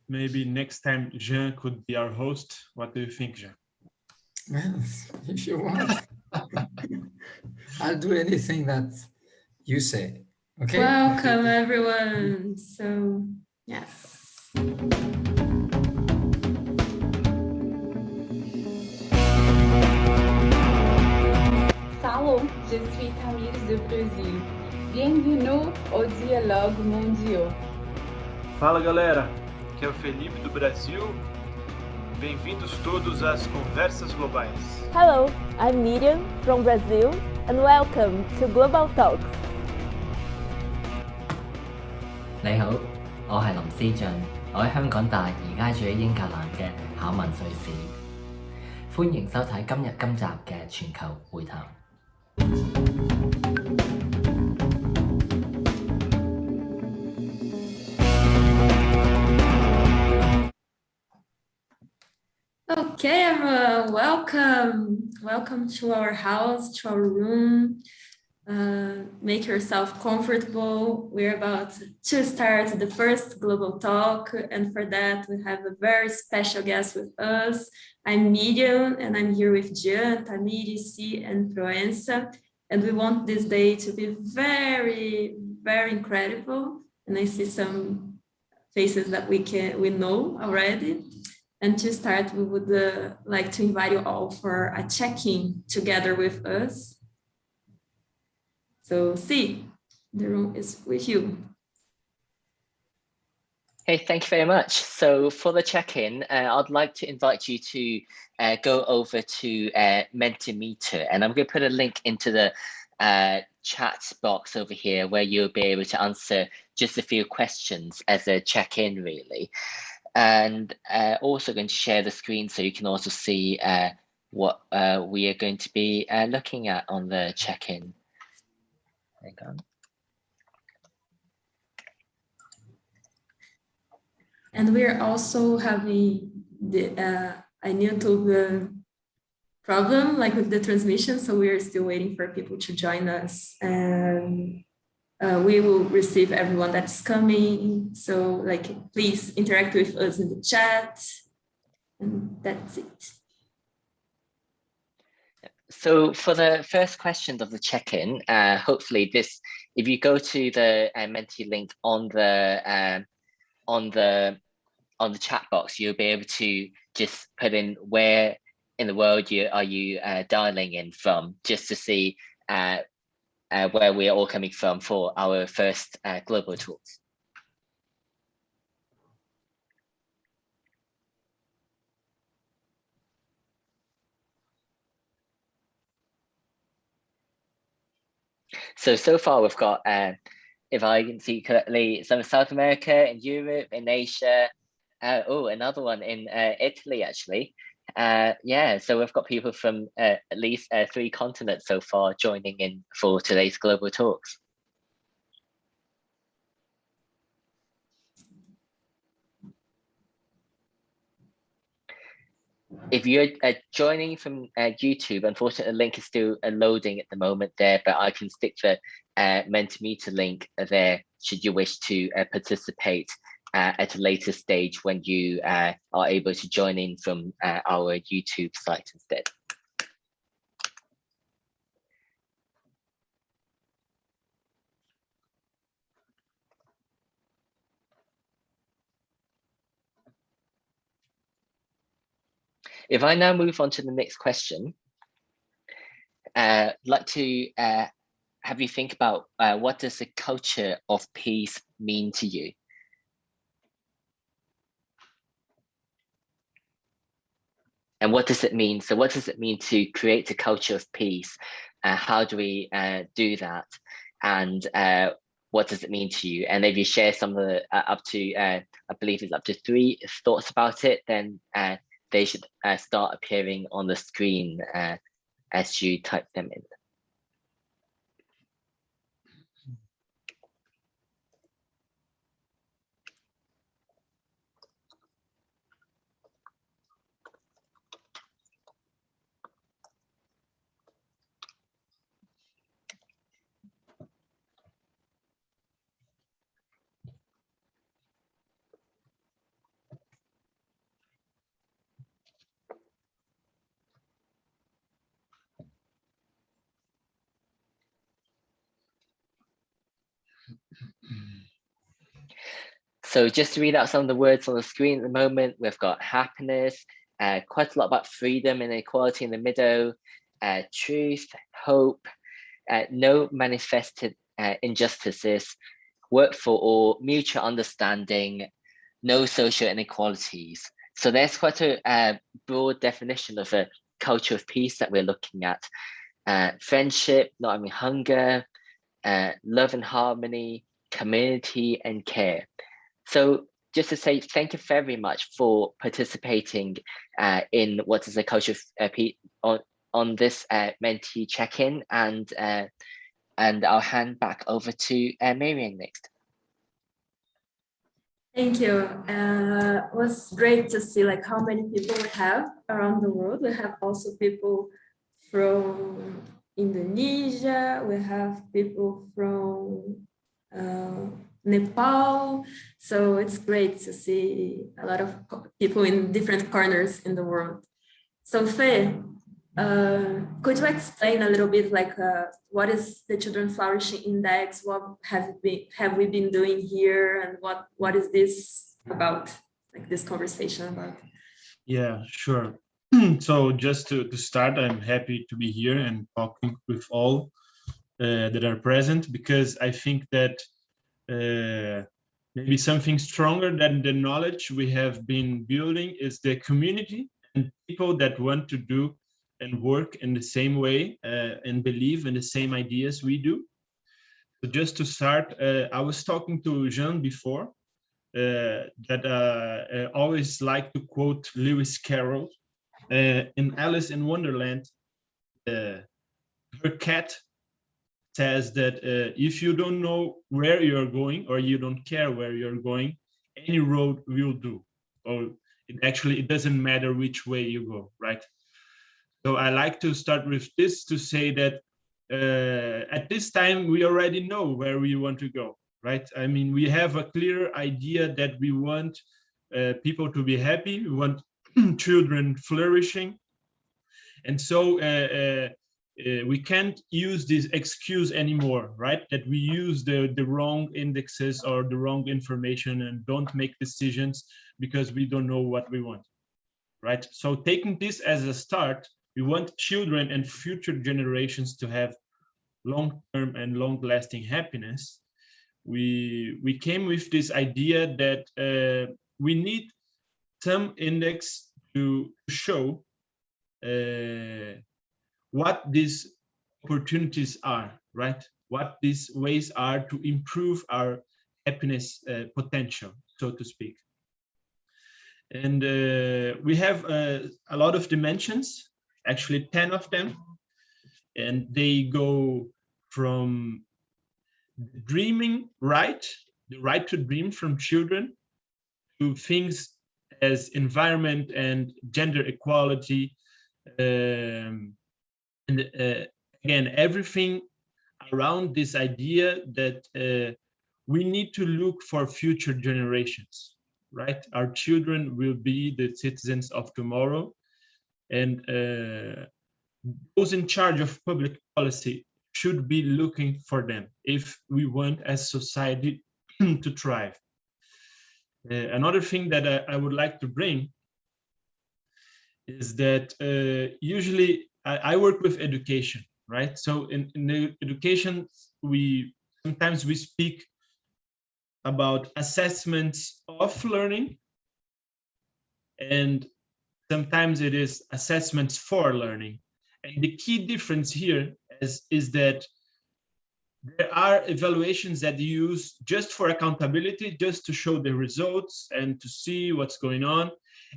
maybe next time Jean could be our host. What do you think, Jean? Well, if you want, I'll do anything that you say. Okay? Welcome, everyone. So, yes. Salut, je suis Tamir do Brasil. Bienvenue au Dialogue Mondial. Fala galera, aqui é o Felipe do Brasil. Bem-vindos todos às Conversas Globais. Hello, I'm Miriam from Brazil and welcome to Global Talks. 你好，我係林思俊，我喺香港大，而家住喺英格蘭嘅考文瑞士。歡迎收睇今集嘅全球會談。Okay, everyone, welcome to our house, to our room. Make yourself comfortable. We're about to start the first global talk, and for that we have a very special guest with us. I'm Miriam, and I'm here with Jean, Tamiri, C, and Proença, and we want this day to be very, very incredible. And I see some faces that we know already. And to start, we would like to invite you all for a check-in together with us. So, C, the room is with you. Hey, thank you very much. So for the check-in, I'd like to invite you to go over to Mentimeter, and I'm going to put a link into the chat box over here where you'll be able to answer just a few questions as a check-in, really. And also going to share the screen so you can also see what we are going to be looking at on the check-in. Hang on. And we're also having a YouTube problem, like with the transmission, so we are still waiting for people to join us. And we will receive everyone that's coming. So, like, please interact with us in the chat. And that's it. So for the first questions of the check-in, hopefully this, if you go to the Menti link on the chat box, you'll be able to just put in where in the world are you dialing in from, just to see where we are all coming from for our first global talks. So far we've got, if I can see correctly, some South America, in Europe, in Asia. Oh, another one in Italy, actually. Yeah, so we've got people from at least 3 continents so far joining in for today's global talks. If you're joining from YouTube, unfortunately, the link is still loading at the moment there, but I can stick the Mentimeter link there should you wish to participate at a later stage when you are able to join in from our YouTube site instead. If I now move on to the next question, I'd like to have you think about what does the culture of peace mean to you? And what does it mean? So what does it mean to create a culture of peace? How do we do that? And what does it mean to you? And if you share some of the up to, I believe it's up to 3 thoughts about it, then they should start appearing on the screen as you type them in. So just to read out some of the words on the screen at the moment, we've got happiness, quite a lot about freedom and equality in the middle, truth, hope, no manifested injustices, work for all, mutual understanding, no social inequalities. So there's quite a broad definition of a culture of peace that we're looking at. Friendship, not having hunger, love and harmony, community and care. So just to say thank you very much for participating in what is a culture of peace on this mentee check-in, and I'll hand back over to Marian next. Thank you. It was great to see like how many people we have around the world. We have also people from Indonesia. We have people from Nepal. So it's great to see a lot of people in different corners in the world. So Fe, could you explain a little bit like what is the Children Flourishing Index? What have we been doing here, and what is this about? Like this conversation about? Yeah, sure. So just to start, I'm happy to be here and talking with all that are present, because I think that maybe something stronger than the knowledge we have been building is the community and people that want to do and work in the same way and believe in the same ideas we do. So just to start, I was talking to Jean before, that I always like to quote Lewis Carroll. In Alice in Wonderland, her cat says that if you don't know where you're going, or you don't care where you're going, any road will do. Or it doesn't matter which way you go, right? So I like to start with this to say that at this time, we already know where we want to go, right? I mean, we have a clear idea that we want people to be happy, we want children flourishing. And so we can't use this excuse anymore, right? That we use the wrong indexes or the wrong information and don't make decisions because we don't know what we want, right? So taking this as a start, we want children and future generations to have long-term and long-lasting happiness. We came with this idea that we need some index to show what these opportunities are, right? What these ways are to improve our happiness potential, so to speak. And we have a lot of dimensions, actually 10 of them, and they go from dreaming right, the right to dream from children, to things as environment and gender equality, and again, everything around this idea that we need to look for future generations, right? Our children will be the citizens of tomorrow, and those in charge of public policy should be looking for them if we want as society to thrive. Another thing that I would like to bring is that usually I work with education, right? So in the education, sometimes we speak about assessments of learning, and sometimes it is assessments for learning. And the key difference here is that there are evaluations that you use just for accountability, just to show the results and to see what's going on.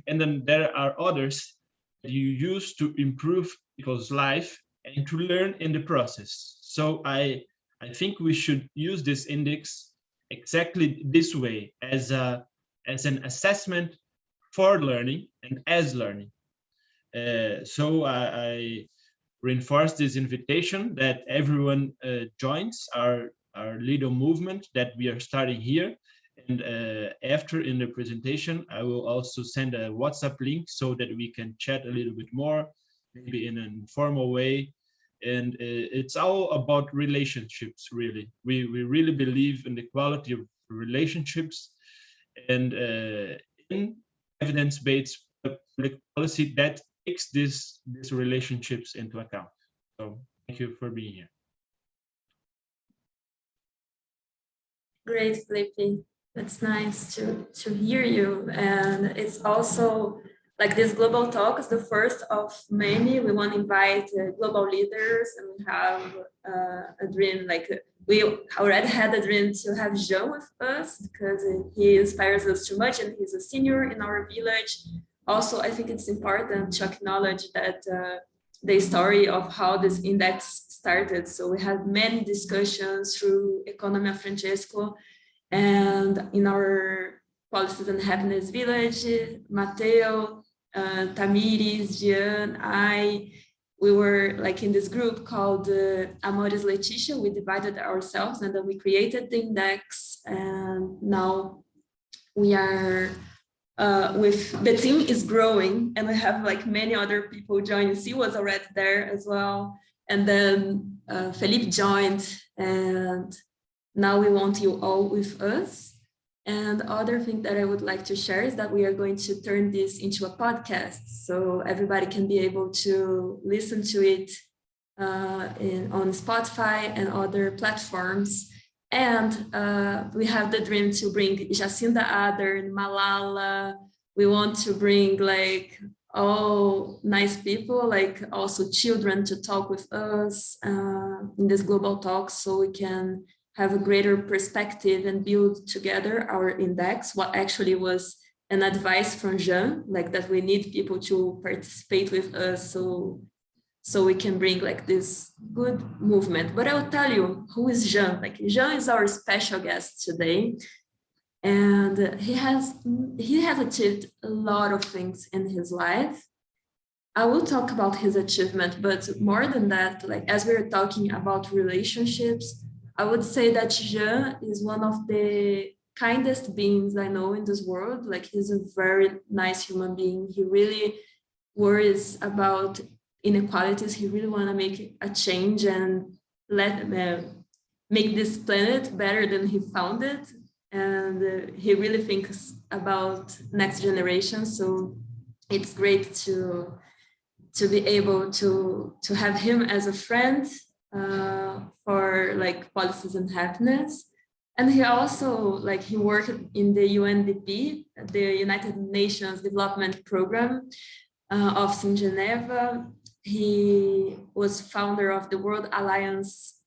And then there are others that you use to improve people's life and to learn in the process. So I think we should use this index exactly this way, as an assessment for learning and as learning. So I reinforce this invitation that everyone joins our little movement that we are starting here. And after in the presentation, I will also send a WhatsApp link so that we can chat a little bit more, maybe in an informal way, And it's all about relationships, really. We really believe in the quality of relationships, and in evidence-based public policy that takes these relationships into account. So thank you for being here. Great, Felipe. That's nice to hear you. And it's also like this global talk is the first of many. We want to invite global leaders, and we have a dream, like we already had a dream to have Jean with us because he inspires us too much, and he's a senior in our village. Also, I think it's important to acknowledge that the story of how this index started. So we had many discussions through Economy of Francesco, and in our Policies and Happiness Village, Mateo, Tamiris, Jean, we were like in this group called Amores Leticia. We divided ourselves and then we created the index, and now we are with the team is growing, and we have like many other people joining. C was already there as well, and then Felipe joined, and now we want you all with us. And other thing that I would like to share is that we are going to turn this into a podcast, so everybody can be able to listen to it on Spotify and other platforms. And we have the dream to bring Jacinda Ardern, Malala. We want to bring like all nice people, like also children, to talk with us in this global talk, so we can have a greater perspective and build together our index. What actually was an advice from Jean, like that we need people to participate with us, so we can bring like this good movement. But I'll tell you who is Jean. Like Jean is our special guest today, and he has achieved a lot of things in his life. I will talk about his achievement, but more than that, like as we're talking about relationships, I would say that Jean is one of the kindest beings I know in this world. Like he's a very nice human being. He really worries about inequalities. He really want to make a change and make this planet better than he found it. And he really thinks about next generation. So it's great to be able to have him as a friend for like policies and happiness. And he also like he worked in the UNDP, the United Nations Development Program office in Geneva. He was founder of the World Alliance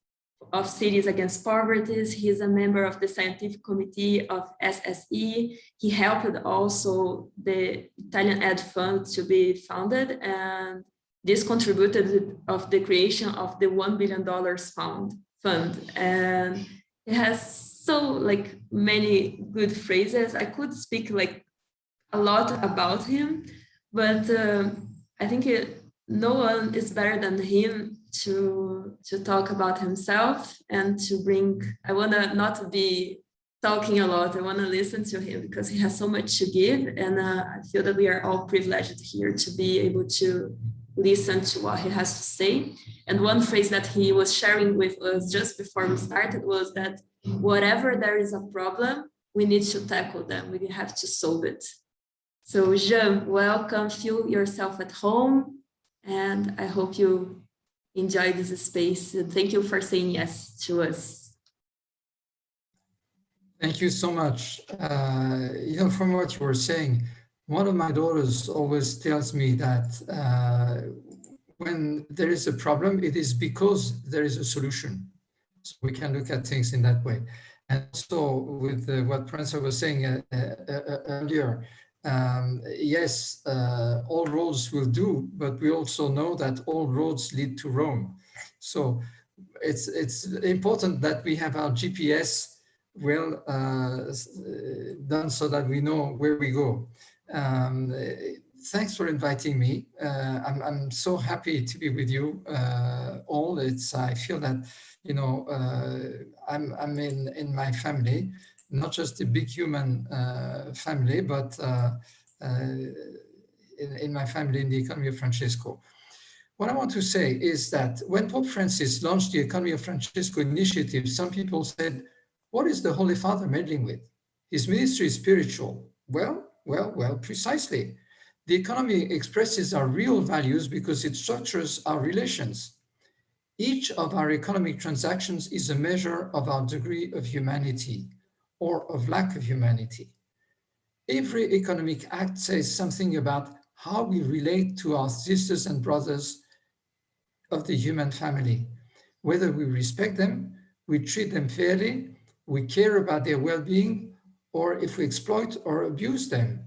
of Cities Against Poverty. He's a member of the Scientific Committee of SSE. He helped also the Italian Ed Fund to be founded, and this contributed of the creation of the $1 billion fund. And it has so like many good phrases. I could speak like a lot about him, but I think no one is better than him to talk about himself and to bring. I want to not be talking a lot. I want to listen to him because he has so much to give, and I feel that we are all privileged here to be able to listen to what he has to say. And one phrase that he was sharing with us just before we started was that whatever there is a problem, we need to tackle them. We have to solve it. So Jean, welcome. Feel yourself at home, and I hope you enjoy this space. Thank you for saying yes to us. Thank you so much. From what you were saying, one of my daughters always tells me that when there is a problem, it is because there is a solution. So we can look at things in that way. And so with what Prancer was saying earlier, yes, all roads will do, but we also know that all roads lead to Rome. So it's important that we have our GPS well done so that we know where we go. Thanks for inviting me. I'm so happy to be with you all. I feel that I'm in my family, not just a big human family, but in my family in the Economy of Francesco. What I want to say is that when Pope Francis launched the Economy of Francesco initiative, some people said, what is the Holy Father meddling with? His ministry is spiritual. Well, precisely. The economy expresses our real values because it structures our relations. Each of our economic transactions is a measure of our degree of humanity or of lack of humanity. Every economic act says something about how we relate to our sisters and brothers of the human family, whether we respect them, we treat them fairly, we care about their well-being, or if we exploit or abuse them.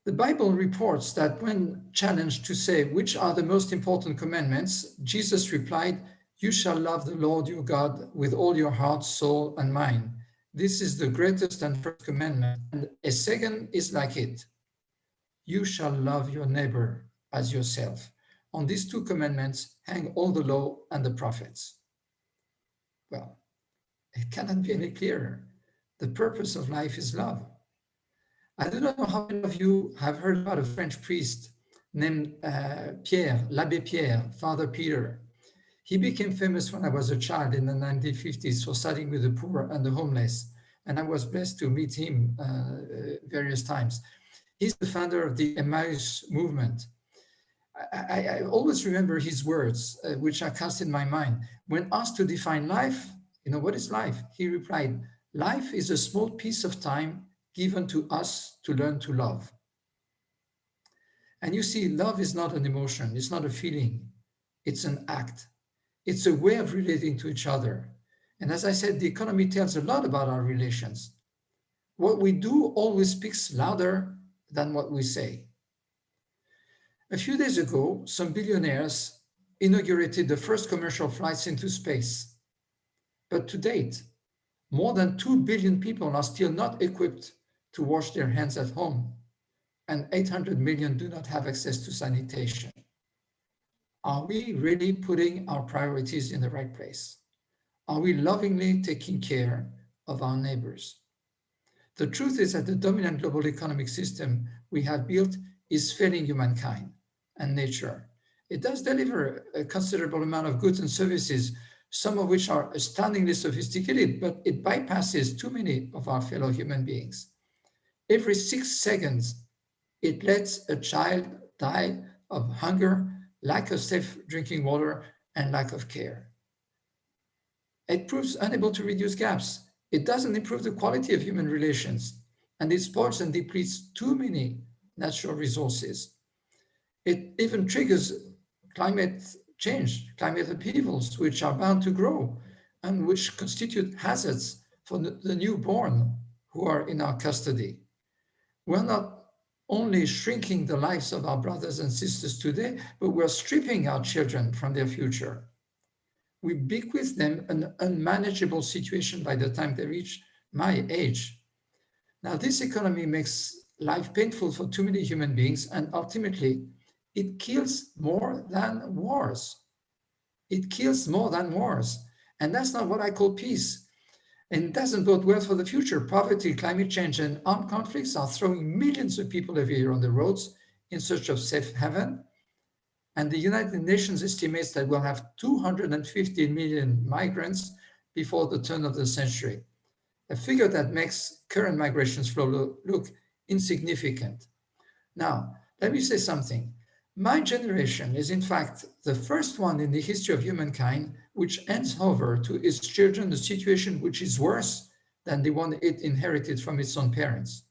The Bible reports that when challenged to say which are the most important commandments, Jesus replied, "You shall love the Lord your God with all your heart, soul, and mind. This is the greatest and first commandment, and a second is like it. You shall love your neighbor as yourself. On these two commandments hang all the law and the prophets." Well, it cannot be any clearer. The purpose of life is love. I do not know how many of you have heard about a French priest named Pierre, l'Abbé Pierre, Father Peter. He became famous when I was a child in the 1950s for studying with the poor and the homeless, and I was blessed to meet him various times. He's the founder of the Emmaus movement. I always remember his words, which are cast in my mind. When asked to define life, what is life? He replied, "Life is a small piece of time given to us to learn to love." And you see, love is not an emotion, it's not a feeling, it's an act. It's a way of relating to each other. And as I said, the economy tells a lot about our relations. What we do always speaks louder than what we say. A few days ago, some billionaires inaugurated the first commercial flights into space. But to date, more than 2 billion people are still not equipped to wash their hands at home, and 800 million do not have access to sanitation. Are we really putting our priorities in the right place? Are we lovingly taking care of our neighbors? The truth is that the dominant global economic system we have built is failing humankind and nature. It does deliver a considerable amount of goods and services, some of which are astoundingly sophisticated, but it bypasses too many of our fellow human beings. Every 6 seconds, it lets a child die of hunger, lack of safe drinking water, and lack of care. It proves unable to reduce gaps. It doesn't improve the quality of human relations, and it spoils and depletes too many natural resources. It even triggers climate change, climate upheavals, which are bound to grow and which constitute hazards for the newborn who are in our custody. We're not only shrinking the lives of our brothers and sisters today, but we're stripping our children from their future. We bequeath them an unmanageable situation by the time they reach my age. Now, this economy makes life painful for too many human beings, and ultimately, it kills more than wars. It kills more than wars. And that's not what I call peace. And it doesn't bode well for the future. Poverty, climate change, and armed conflicts are throwing millions of people every year on the roads in search of safe haven. And the United Nations estimates that we'll have 250 million migrants before the turn of the century, a figure that makes current migrations flow look insignificant. Now, let me say something. My generation is in fact the first one in the history of humankind which hands over to its children a situation which is worse than the one it inherited from its own parents.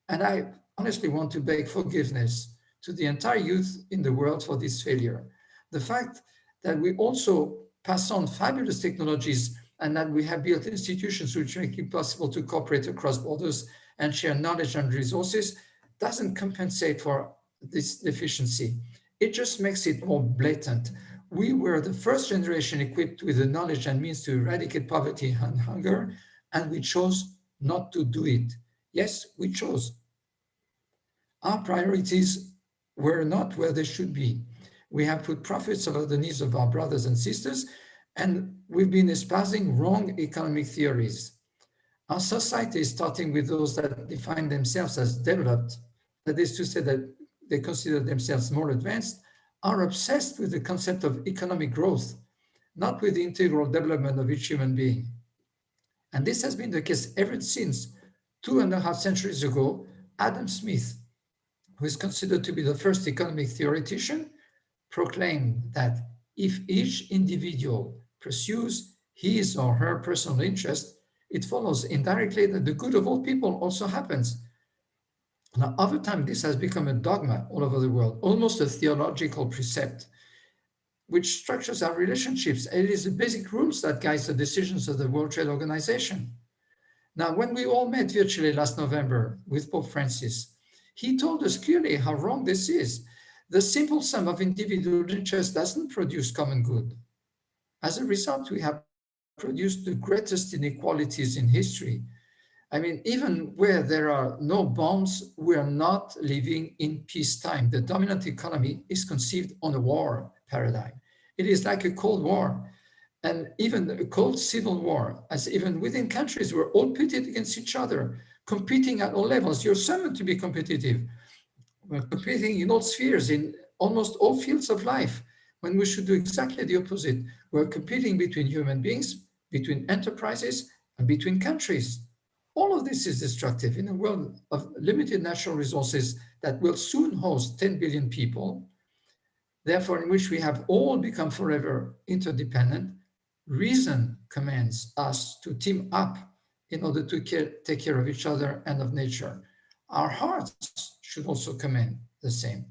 And I honestly want to beg forgiveness to the entire youth in the world for this failure. The fact that we also pass on fabulous technologies and that we have built institutions which make it possible to cooperate across borders and share knowledge and resources doesn't compensate for this deficiency. It just makes it more blatant. We were the first generation equipped with the knowledge and means to eradicate poverty and hunger, and we chose not to do it. Yes, we chose. Our priorities were not where they should be. We have put profits over the needs of our brothers and sisters, and we've been espousing wrong economic theories. Our society is starting with those that define themselves as developed, that is to say that they consider themselves more advanced, are obsessed with the concept of economic growth, not with the integral development of each human being. And this has been the case ever since 2.5 centuries ago. Adam Smith, who is considered to be the first economic theoretician, proclaimed that if each individual pursues his or her personal interest, it follows indirectly that the good of all people also happens. Now, over time, this has become a dogma all over the world, almost a theological precept, which structures our relationships. It is the basic rules that guides the decisions of the World Trade Organization. Now, when we all met virtually last November with Pope Francis, he told us clearly how wrong this is. The simple sum of individual interests doesn't produce common good. As a result, we have produced the greatest inequalities in history. I mean, even where there are no bombs, we are not living in peacetime. The dominant economy is conceived on a war paradigm. It is like a Cold War, and even a cold civil war, as even within countries, we're all pitted against each other, competing at all levels. You're summoned to be competitive. We're competing in all spheres, in almost all fields of life, when we should do exactly the opposite. We're competing between human beings, between enterprises, and between countries. All of this is destructive in a world of limited natural resources that will soon host 10 billion people, therefore in which we have all become forever interdependent. Reason commands us to team up in order to take care of each other and of nature. Our hearts should also command the same.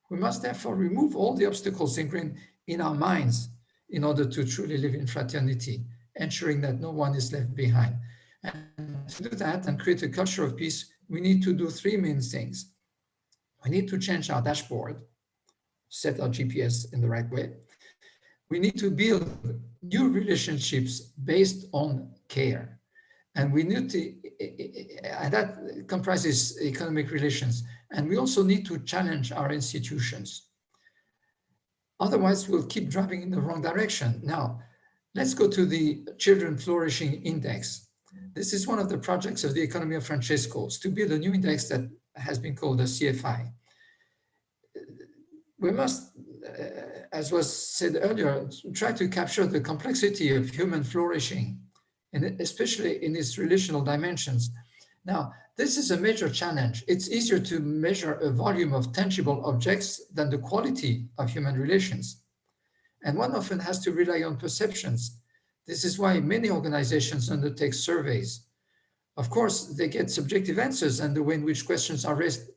We must therefore remove all the obstacles ingrained in our minds in order to truly live in fraternity, ensuring that no one is left behind. And to do that and create a culture of peace, we need to do three main things. We need to change our dashboard, set our GPS in the right way. We need to build new relationships based on care. And we need to, and that comprises economic relations. And we also need to challenge our institutions. Otherwise, we'll keep driving in the wrong direction. Now, let's go to the Children Flourishing Index. This is one of the projects of the Economy of Francesco, to build a new index that has been called the CFI. We must, as was said earlier, try to capture the complexity of human flourishing, and especially in its relational dimensions. Now, this is a major challenge. It's easier to measure a volume of tangible objects than the quality of human relations. And one often has to rely on perceptions. This is why many organizations undertake surveys. Of course, they get subjective answers, and the way in which questions are raised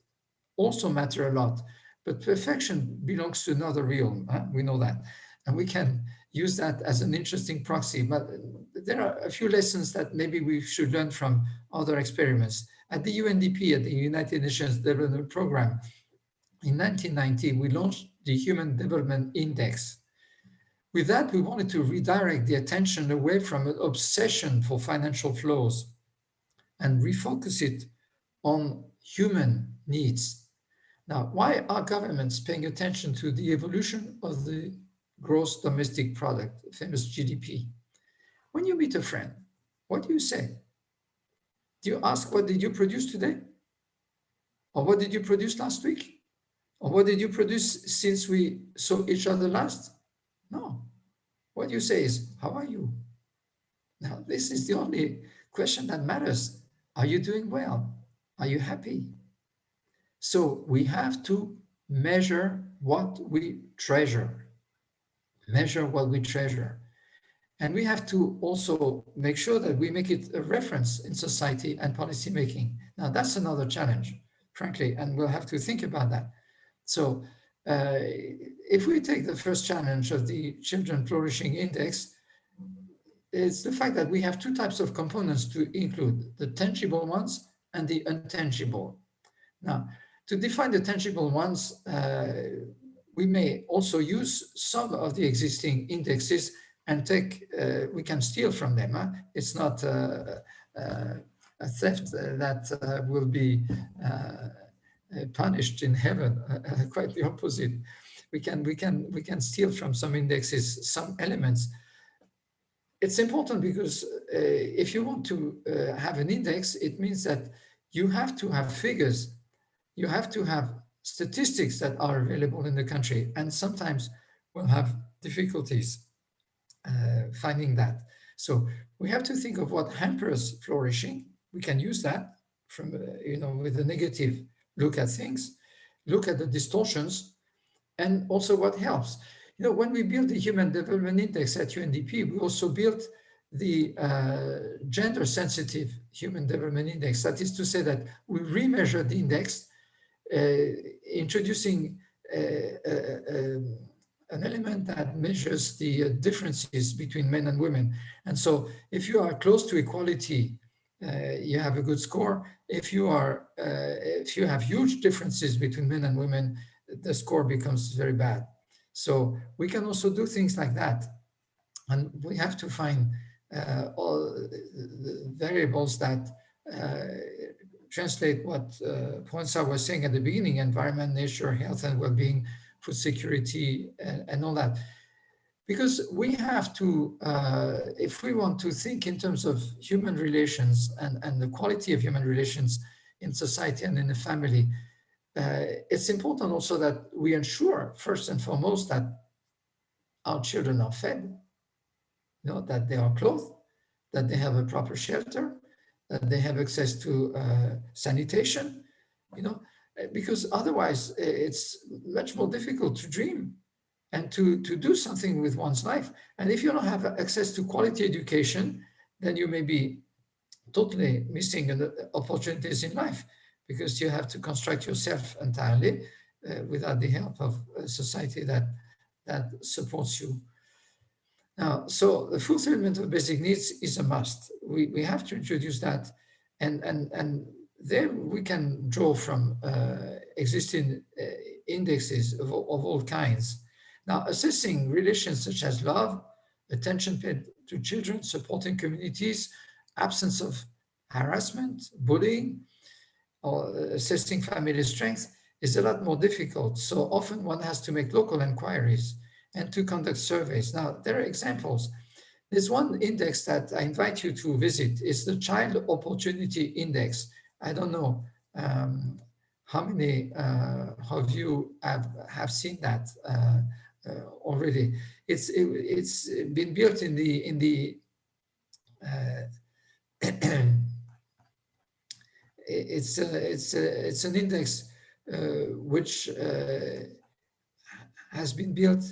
also matter a lot. But perfection belongs to another realm. We know that. And we can use that as an interesting proxy. But there are a few lessons that maybe we should learn from other experiments. At the UNDP, at the United Nations Development Programme, in 1990, we launched the Human Development Index. With that, we wanted to redirect the attention away from an obsession for financial flows and refocus it on human needs. Now, why are governments paying attention to the evolution of the gross domestic product, famous GDP? When you meet a friend, what do you say? Do you ask, what did you produce today? Or what did you produce last week? Or what did you produce since we saw each other last? No. What you say is, how are you? Now, this is the only question that matters. Are you doing well? Are you happy? So we have to measure what we treasure. Measure what we treasure. And we have to also make sure that we make it a reference in society and policy making. Now, that's another challenge, frankly, and we'll have to think about that. So if we take the first challenge of the Children Flourishing Index, it's the fact that we have two types of components to include, the tangible ones and the intangible. Now, to define the tangible ones, we may also use some of the existing indexes and we can steal from them. It's not a theft that will be punished in heaven. Quite the opposite. We can steal from some indexes some elements. It's important because if you want to have an index, it means that you have to have figures. You have to have statistics that are available in the country, and sometimes we'll have difficulties finding that. So we have to think of what hampers flourishing. We can use that from, with a negative look at things, look at the distortions, and also what helps. When we built the Human Development Index at UNDP, we also built the gender-sensitive Human Development Index. That is to say that we remeasured the index, introducing an element that measures the differences between men and women. And so if you are close to equality, you have a good score. If you have huge differences between men and women, the score becomes very bad. So we can also do things like that. And we have to find all the variables that translate what Ponsa was saying at the beginning: environment, nature, health and well-being, food security, and all that. Because we have to, if we want to think in terms of human relations and the quality of human relations in society and in the family, it's important also that we ensure, first and foremost, that our children are fed, that they are clothed, that they have a proper shelter, that they have access to sanitation, because otherwise it's much more difficult to dream and to do something with one's life. And if you don't have access to quality education, then you may be totally missing opportunities in life, because you have to construct yourself entirely without the help of a society that supports you. Now, so the fulfillment of basic needs is a must. We have to introduce that, and there we can draw from existing indexes of all kinds. Now, assessing relations such as love, attention paid to children, supporting communities, absence of harassment, bullying, or assessing family strength is a lot more difficult. So often one has to make local inquiries and to conduct surveys. Now, there are examples. There's one index that I invite you to visit. It's the Child Opportunity Index. I don't know how many of you have seen that already. It's been built in the it's an index which has been built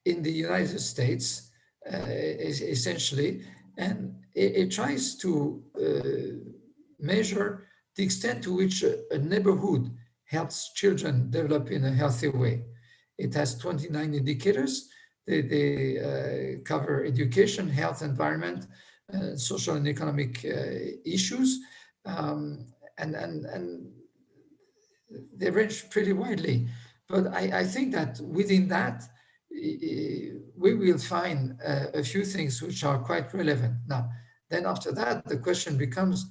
in the United States, essentially, and it tries to measure the extent to which a neighborhood helps children develop in a healthy way. It has 29 indicators. They cover education, health, environment, social and economic issues, and they range pretty widely. But I think that within that, we will find a few things which are quite relevant. Now, then after that, the question becomes,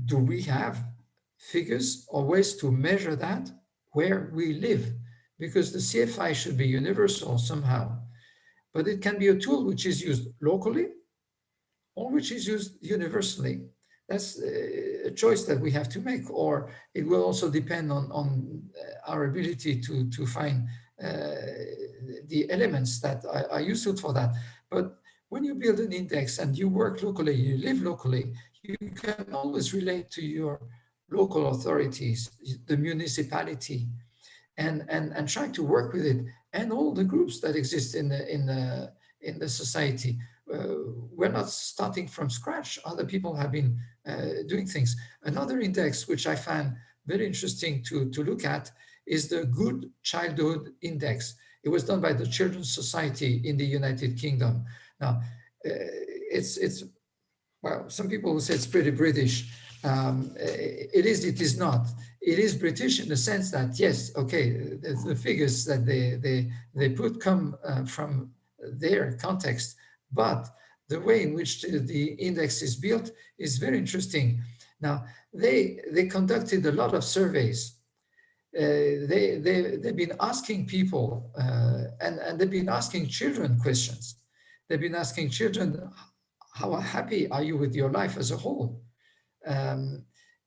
do we have figures or ways to measure that where we live? Because the CFI should be universal somehow, but it can be a tool which is used locally or which is used universally. That's a choice that we have to make, or it will also depend on our ability to find the elements that are useful for that. But when you build an index and you work locally, you live locally, you can always relate to your local authorities, the municipality, and try to work with it, and all the groups that exist in the society. We're not starting from scratch. Other people have been doing things. Another index which I find very interesting to look at is the Good Childhood Index. It was done by the Children's Society in the United Kingdom. Now, well, some people will say it's pretty British. It is not. It is British in the sense that, yes, okay, the figures that they put come from their context, but the way in which the index is built is very interesting. Now, they conducted a lot of surveys. They've been asking people, and they've been asking children questions. They've been asking children, how happy are you with your life as a whole? And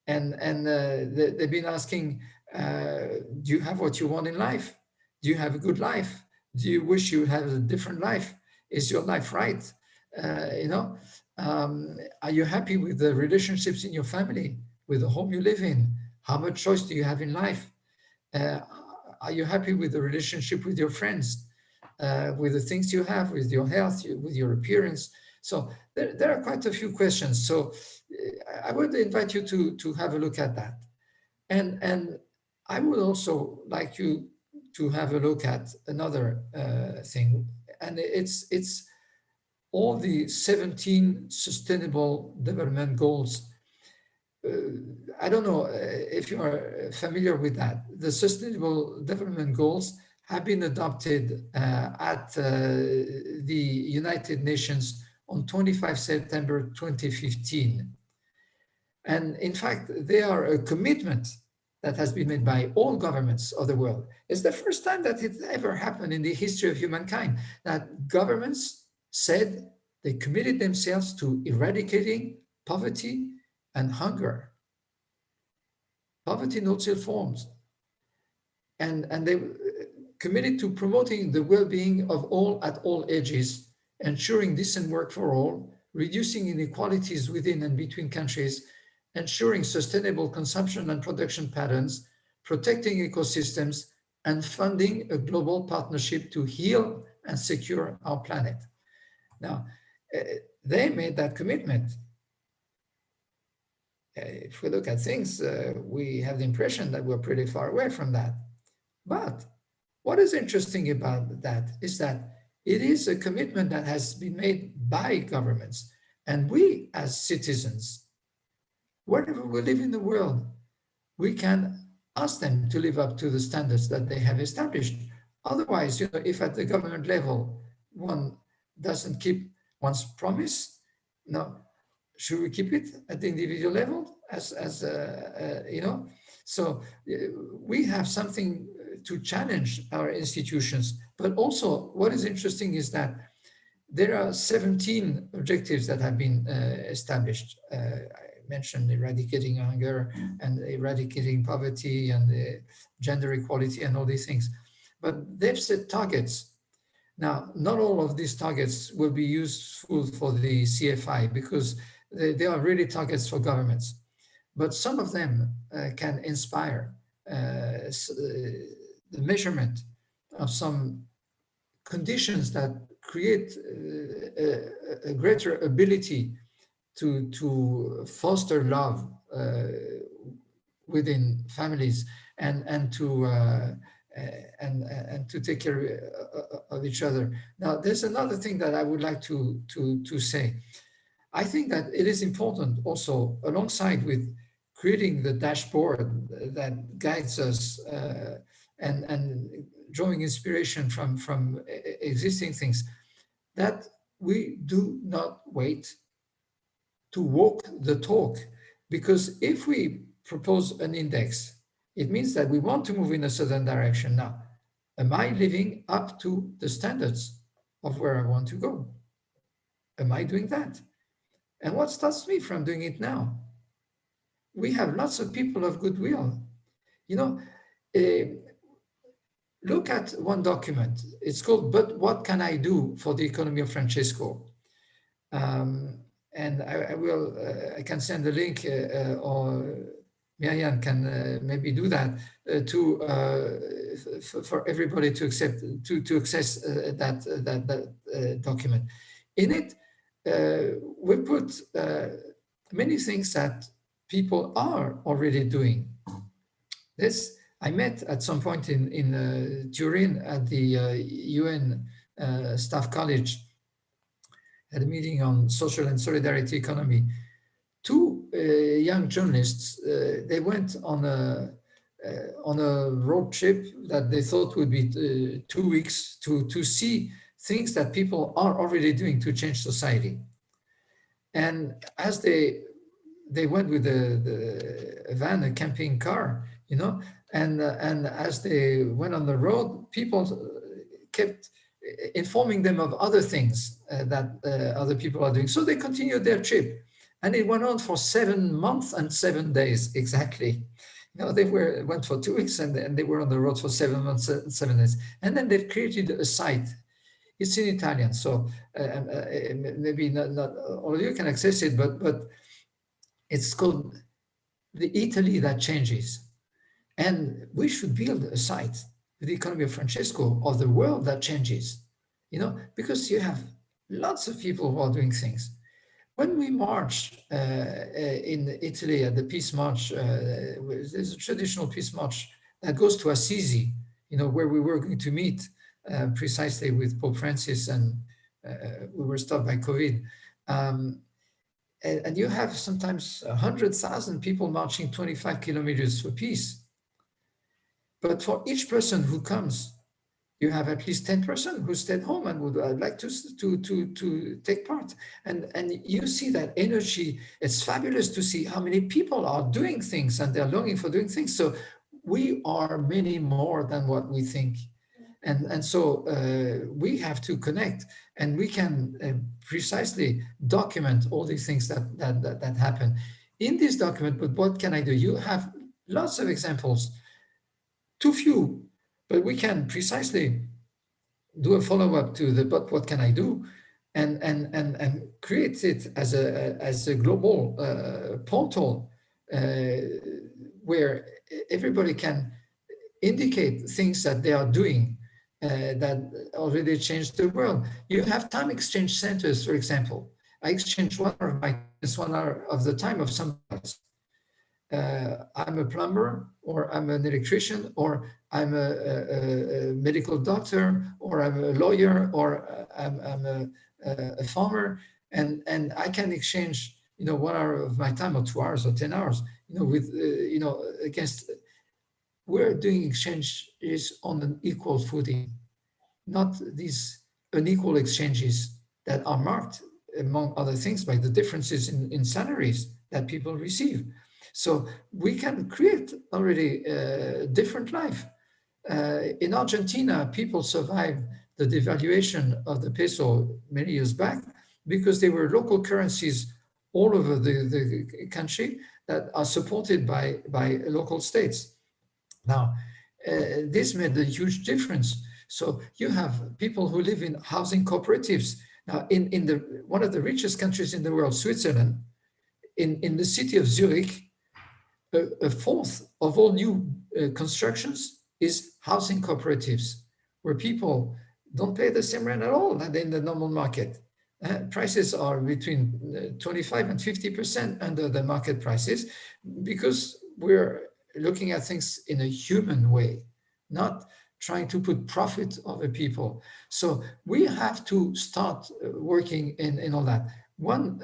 they've been asking, Do you have what you want in life? Do you have a good life? Do you wish you had a different life? Is your life right? Are you happy with the relationships in your family, with the home you live in? How much choice do you have in life? Are you happy with the relationship with your friends, with the things you have, with your health, with your appearance? So there are quite a few questions. So I would invite you to have a look at that. And I would also like you to have a look at another thing, and it's all the 17 Sustainable Development Goals. I don't know if you are familiar with that. The Sustainable Development Goals have been adopted at the United Nations on 25 September 2015. And in fact, they are a commitment that has been made by all governments of the world. It's the first time that it ever happened in the history of humankind that governments said they committed themselves to eradicating poverty and hunger. Poverty in all its forms. And they committed to promoting the well-being of all at all ages, ensuring decent work for all, reducing inequalities within and between countries, ensuring sustainable consumption and production patterns, protecting ecosystems, and funding a global partnership to heal and secure our planet. Now, they made that commitment. If we look at things, we have the impression that we're pretty far away from that. But what is interesting about that is that it is a commitment that has been made by governments, and we as citizens, wherever we live in the world, we can ask them to live up to the standards that they have established. Otherwise, if at the government level, one doesn't keep one's promise, should we keep it at the individual level? So we have something to challenge our institutions. But also, what is interesting is that there are 17 objectives that have been established. I mentioned eradicating hunger and eradicating poverty and gender equality and all these things. But they've set targets. Now, not all of these targets will be useful for the CFI because they are really targets for governments. But some of them can inspire the measurement of some conditions that create a greater ability to foster love within families and to take care of each other. Now, there's another thing that I would like to say. I think that it is important also, alongside with creating the dashboard that guides us and drawing inspiration from existing things, that we do not wait to walk the talk. Because if we propose an index, it means that we want to move in a certain direction. Now, am I living up to the standards of where I want to go? Am I doing that? And what stops me from doing it now? We have lots of people of goodwill. Look at one document. It's called, "But What Can I Do for the Economy of Francesco?" And I can send the link, or Marianne can maybe do that for everybody to access that document. In it, we put many things that people are already doing. This I met at some point in Turin at the UN Staff College at a meeting on social and solidarity economy. Two young journalists, they went on a road trip that they thought would be 2 weeks to see things that people are already doing to change society. And as they went with a van, a camping car, and as they went on the road, people kept informing them of other things that other people are doing. So they continued their trip. And it went on for 7 months and 7 days, exactly. They went for 2 weeks and they were on the road for 7 months, 7 days. And then they've created a site. It's in Italian, so maybe not all of you can access it, but it's called The Italy That Changes. And we should build a site, the Economy of Francesco, of the world that changes, because you have lots of people who are doing things. When we march in Italy at the Peace March, there's a traditional Peace March that goes to Assisi, where we were going to meet precisely with Pope Francis, and we were stopped by COVID. And you have sometimes 100,000 people marching 25 kilometers for peace. But for each person who comes, you have at least 10% who stayed home and would like to take part. And you see that energy. It's fabulous to see how many people are doing things and they're longing for doing things. So we are many more than what we think. And so we have to connect, and we can precisely document all these things that happen in this document. But what can I do? You have lots of examples, too few, but we can precisely do a follow-up to the but what can I do, and create it as a global portal where everybody can indicate things that they are doing that already changed the world. You have time exchange centers, for example. I exchange 1 hour of my 1 hour of the time of somebody else. I'm a plumber, or I'm an electrician, or I'm a medical doctor, or I'm a lawyer, or I'm a farmer, and I can exchange 1 hour of my time, or 2 hours, or 10 hours, with against. We're doing exchanges on an equal footing, not these unequal exchanges that are marked, among other things, by the differences in salaries that people receive. So we can create already a different life. In Argentina, people survived the devaluation of the peso many years back because there were local currencies all over the country that are supported by local states. Now, this made a huge difference. So you have people who live in housing cooperatives. Now, in one of the richest countries in the world, Switzerland, in the city of Zurich, a fourth of all new constructions is housing cooperatives, where people don't pay the same rent at all as in the normal market. Prices are between 25 and 50% under the market prices, because we're looking at things in a human way, not trying to put profit over people. So we have to start working in all that. One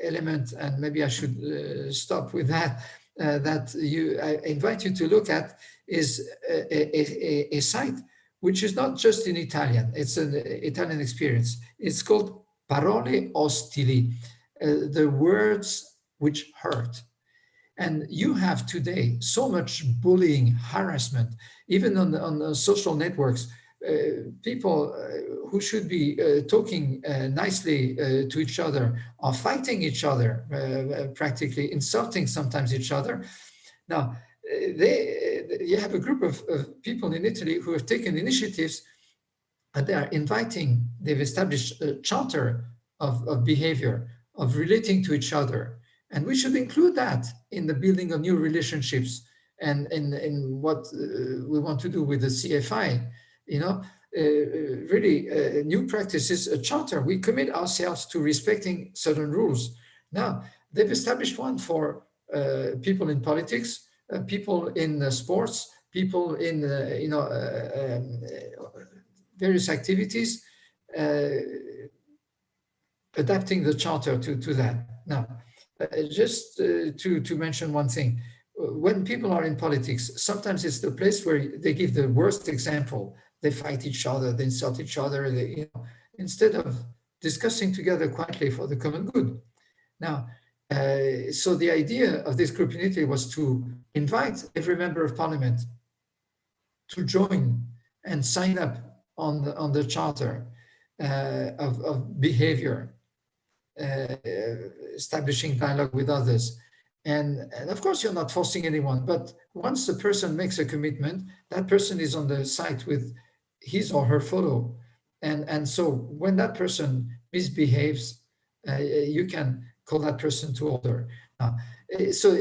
element, and maybe I should stop with that, that I invite you to look at, is a site which is not just in Italian, it's an Italian experience. It's called Parole Ostili, the words which hurt. And you have today so much bullying, harassment, even on the social networks. People who should be talking nicely to each other are fighting each other, practically insulting sometimes each other. Now, you have a group of people in Italy who have taken initiatives, and they've established a charter of behavior, of relating to each other. And we should include that in the building of new relationships and in what we want to do with the CFI. Really new practices, a charter. We commit ourselves to respecting certain rules. Now, they've established one for people in politics, people in sports, people in various activities, adapting the charter to that. Now, just to mention one thing, when people are in politics, sometimes it's the place where they give the worst example. They fight each other, they insult each other, instead of discussing together quietly for the common good. Now, so the idea of this group in Italy was to invite every member of parliament to join and sign up on the charter of behavior, establishing dialogue with others. And of course, you're not forcing anyone, but once the person makes a commitment, that person is on the site with his or her photo. And so when that person misbehaves, you can call that person to order. So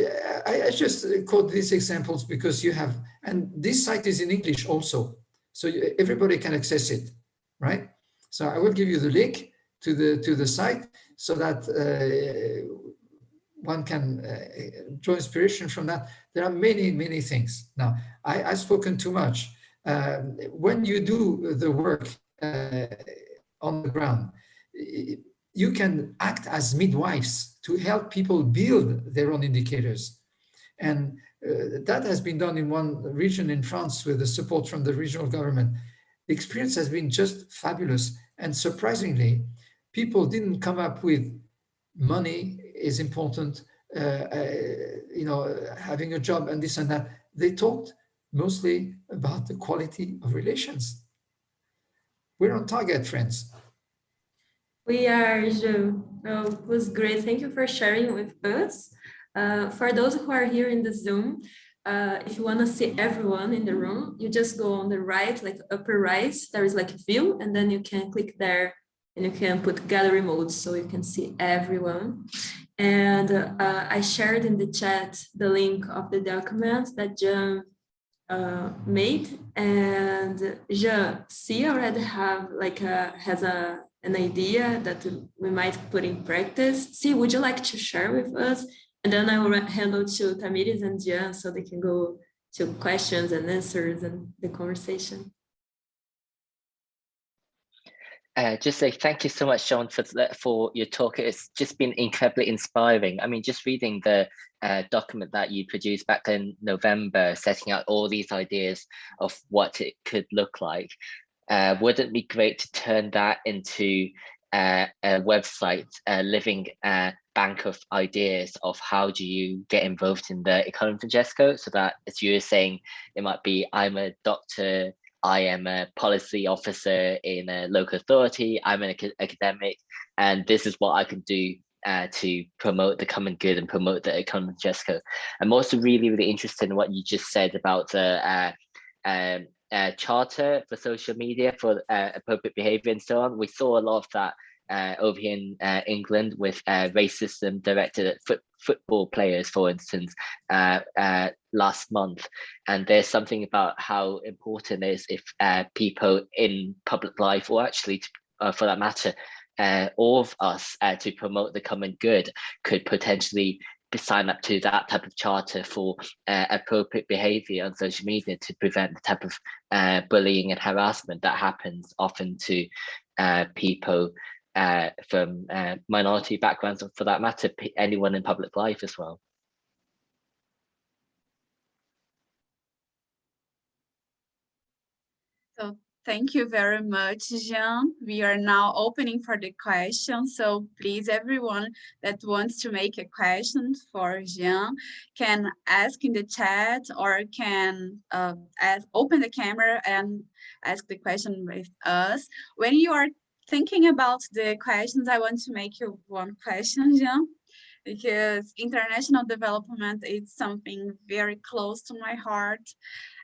I just quote these examples because you have, and this site is in English also, so everybody can access it, right? So I will give you the link to the site so that one can draw inspiration from that. There are many things. Now, I've spoken too much. When you do the work on the ground, you can act as midwives to help people build their own indicators. And that has been done in one region in France with the support from the regional government. The experience has been just fabulous. And surprisingly, people didn't come up with money is important, having a job and this and that. They talked mostly about the quality of relations. We're on target, friends. We are, Jean. Oh, it was great. Thank you for sharing with us. For those who are here in the Zoom, if you want to see everyone in the room, you just go on the right, like upper right, there is like a view, and then you can click there and you can put gallery mode so you can see everyone. And I shared in the chat the link of the document that Jean made, and Jean, C already have like an idea that we might put in practice. C, would you like to share with us? And then I will hand over to Tamiris and Jean so they can go to questions and answers and the conversation. Just say thank you so much, Jean, for your talk. It's just been incredibly inspiring. I mean, just reading the document that you produced back in November, setting out all these ideas of what it could look like. Wouldn't it be great to turn that into a website, a living bank of ideas of how do you get involved in the Economy of Francesco? So that, as you were saying, it might be I'm a doctor, I am a policy officer in a local authority, I'm an academic, and this is what I can do to promote the common good and promote the Economy of Francesco. I'm also really interested in what you just said about the charter for social media for appropriate behavior and so on. We saw a lot of that over here in England with racism directed at football players, for instance, last month. And there's something about how important it is if people in public life, or actually for that matter, all of us to promote the common good could potentially sign up to that type of charter for appropriate behavior on social media to prevent the type of bullying and harassment that happens often to people from minority backgrounds, or for that matter, anyone in public life as well. So thank you very much, Jean. We are now opening for the questions. So please, everyone that wants to make a question for Jean can ask in the chat, or can open the camera and ask the question with us. When you are thinking about the questions, I want to make you one question, Jean, because international development is something very close to my heart.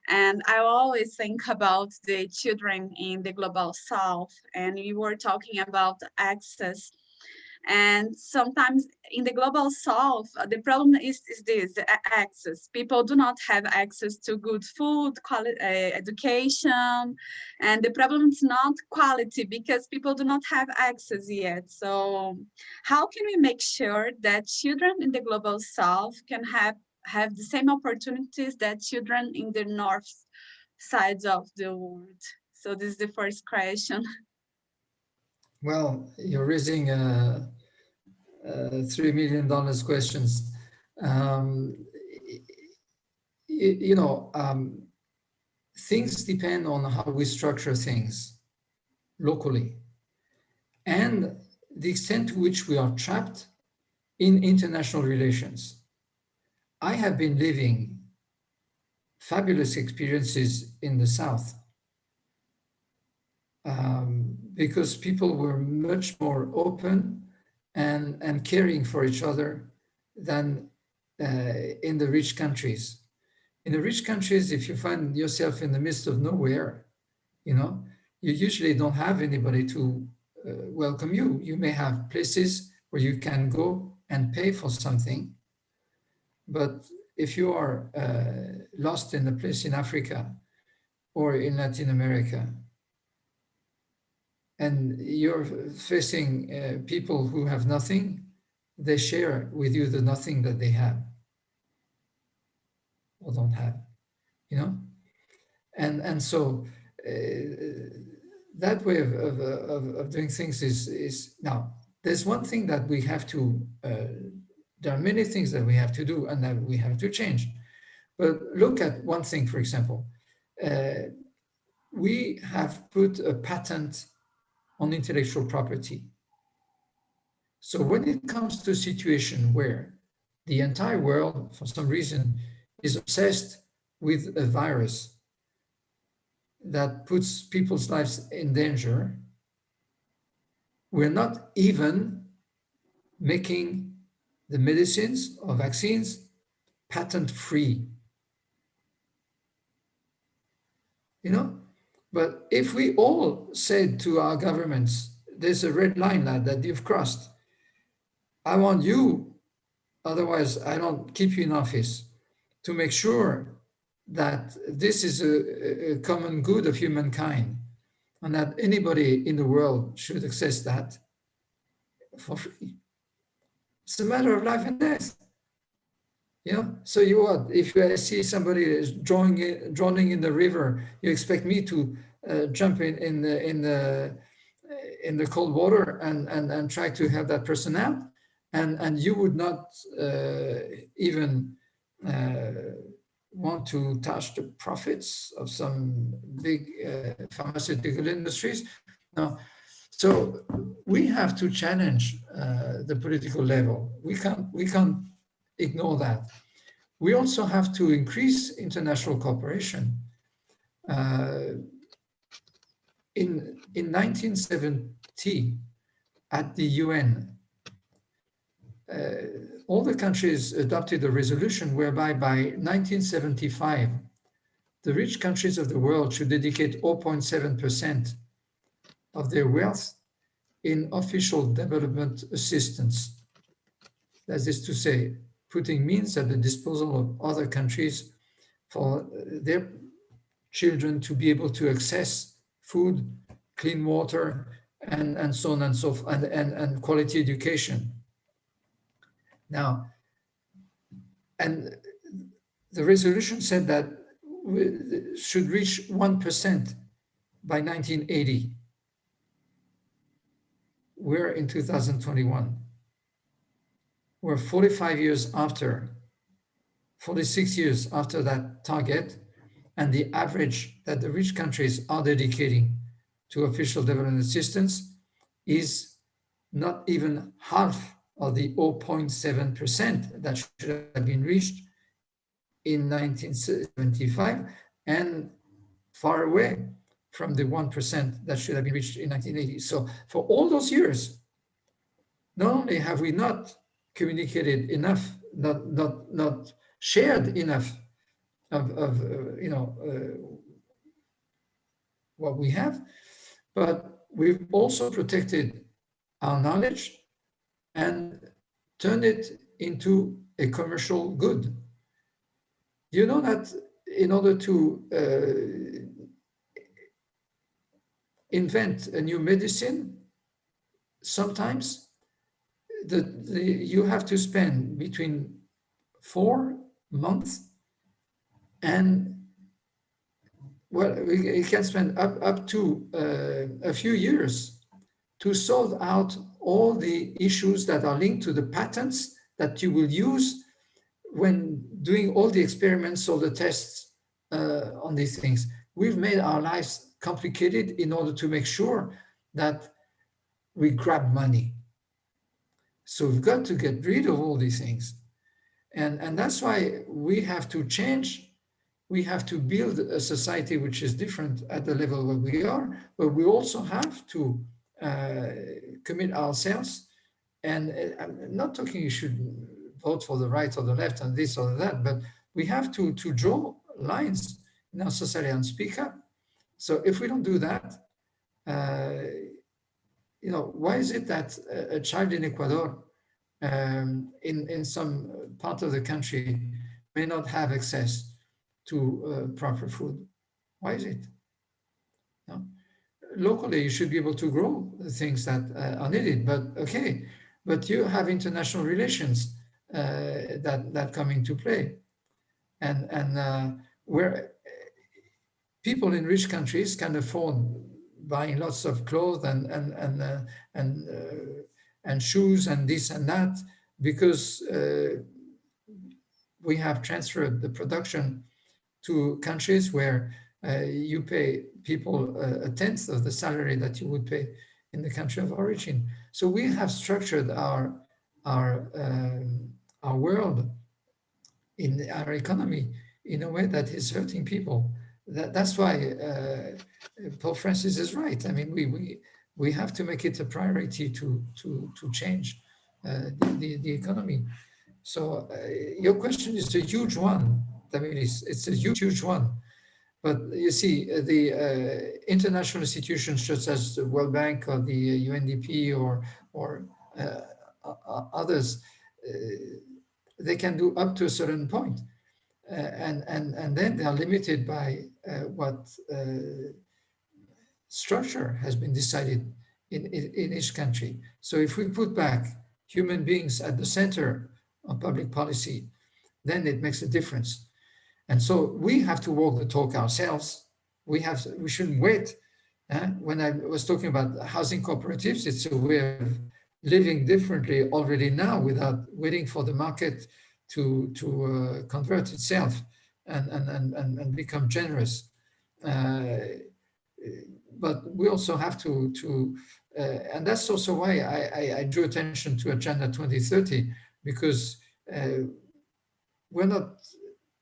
And I always think about the children in the global south, and we were talking about access. And sometimes in the global south, the problem is this, the access. People do not have access to good food, quality, education. And the problem is not quality, because people do not have access yet. So how can we make sure that children in the global south can have the same opportunities that children in the north sides of the world? So this is the first question. Well, you're raising $3 million questions. Things depend on how we structure things locally and the extent to which we are trapped in international relations. I have been living fabulous experiences in the South because people were much more open and caring for each other than in the rich countries. In the rich countries, if you find yourself in the midst of nowhere, you usually don't have anybody to welcome you. You may have places where you can go and pay for something, but if you are lost in a place in Africa or in Latin America, and you're facing people who have nothing, they share with you the nothing that they have or don't have, and so that way of doing things is now. There's one thing that we have to. There are many things that we have to do and that we have to change. But look at one thing, for example. We have put a patent on intellectual property. So when it comes to a situation where the entire world, for some reason, is obsessed with a virus that puts people's lives in danger, we're not even making the medicines or vaccines patent-free. But if we all said to our governments, there's a red line that you've crossed, I want you, otherwise I don't keep you in office, to make sure that this is a common good of humankind and that anybody in the world should access that for free. It's a matter of life and death. So if I see somebody is drowning in the river, you expect me to jump in the cold water and try to help that person out, and you would not even want to touch the profits of some big pharmaceutical industries. No. So we have to challenge the political level. We can't ignore that. We also have to increase international cooperation. In 1970, at the UN, all the countries adopted a resolution whereby by 1975, the rich countries of the world should dedicate 0.7% of their wealth in official development assistance. That is to say, putting means at the disposal of other countries for their children to be able to access food, clean water, and so on and so forth, and quality education. Now, and the resolution said that we should reach 1% by 1980. We're in 2021. We're 46 years after that target, and the average that the rich countries are dedicating to official development assistance is not even half of the 0.7% that should have been reached in 1975, and far away from the 1% that should have been reached in 1980. So for all those years, not only have we not communicated enough, not shared enough of what we have, but we've also protected our knowledge and turned it into a commercial good. You know that in order to invent a new medicine, sometimes you have to spend between 4 months and, well, you can spend up to a few years to solve out all the issues that are linked to the patents that you will use when doing all the experiments or the tests on these things. We've made our lives complicated in order to make sure that we grab money. So we've got to get rid of all these things. And that's why we have to change. We have to build a society which is different at the level where we are, but we also have to commit ourselves. And I'm not talking you should vote for the right or the left and this or that, but we have to draw lines in our society and speak up. So if we don't do that, why is it that a child in Ecuador, in some part of the country, may not have access to proper food? Why is it? No? Locally, you should be able to grow the things that are needed, but you have international relations that come into play, and where people in rich countries can afford buying lots of clothes and shoes and this and that, because we have transferred the production to countries where you pay people a tenth of the salary that you would pay in the country of origin. So we have structured our world, in our economy, in a way that is hurting people. That's why Pope Francis is right. I mean, we have to make it a priority to change the economy. So your question is a huge one. I mean, it's a huge one. But you see, the international institutions such as the World Bank or the UNDP or others, they can do up to a certain point. And then they are limited by what structure has been decided in each country. So if we put back human beings at the center of public policy, then it makes a difference. And so we have to walk the talk ourselves. We shouldn't wait. When I was talking about housing cooperatives, it's a way of living differently already now without waiting for the market to convert itself and become generous. But we also have to and that's also why I drew attention to Agenda 2030, because we're not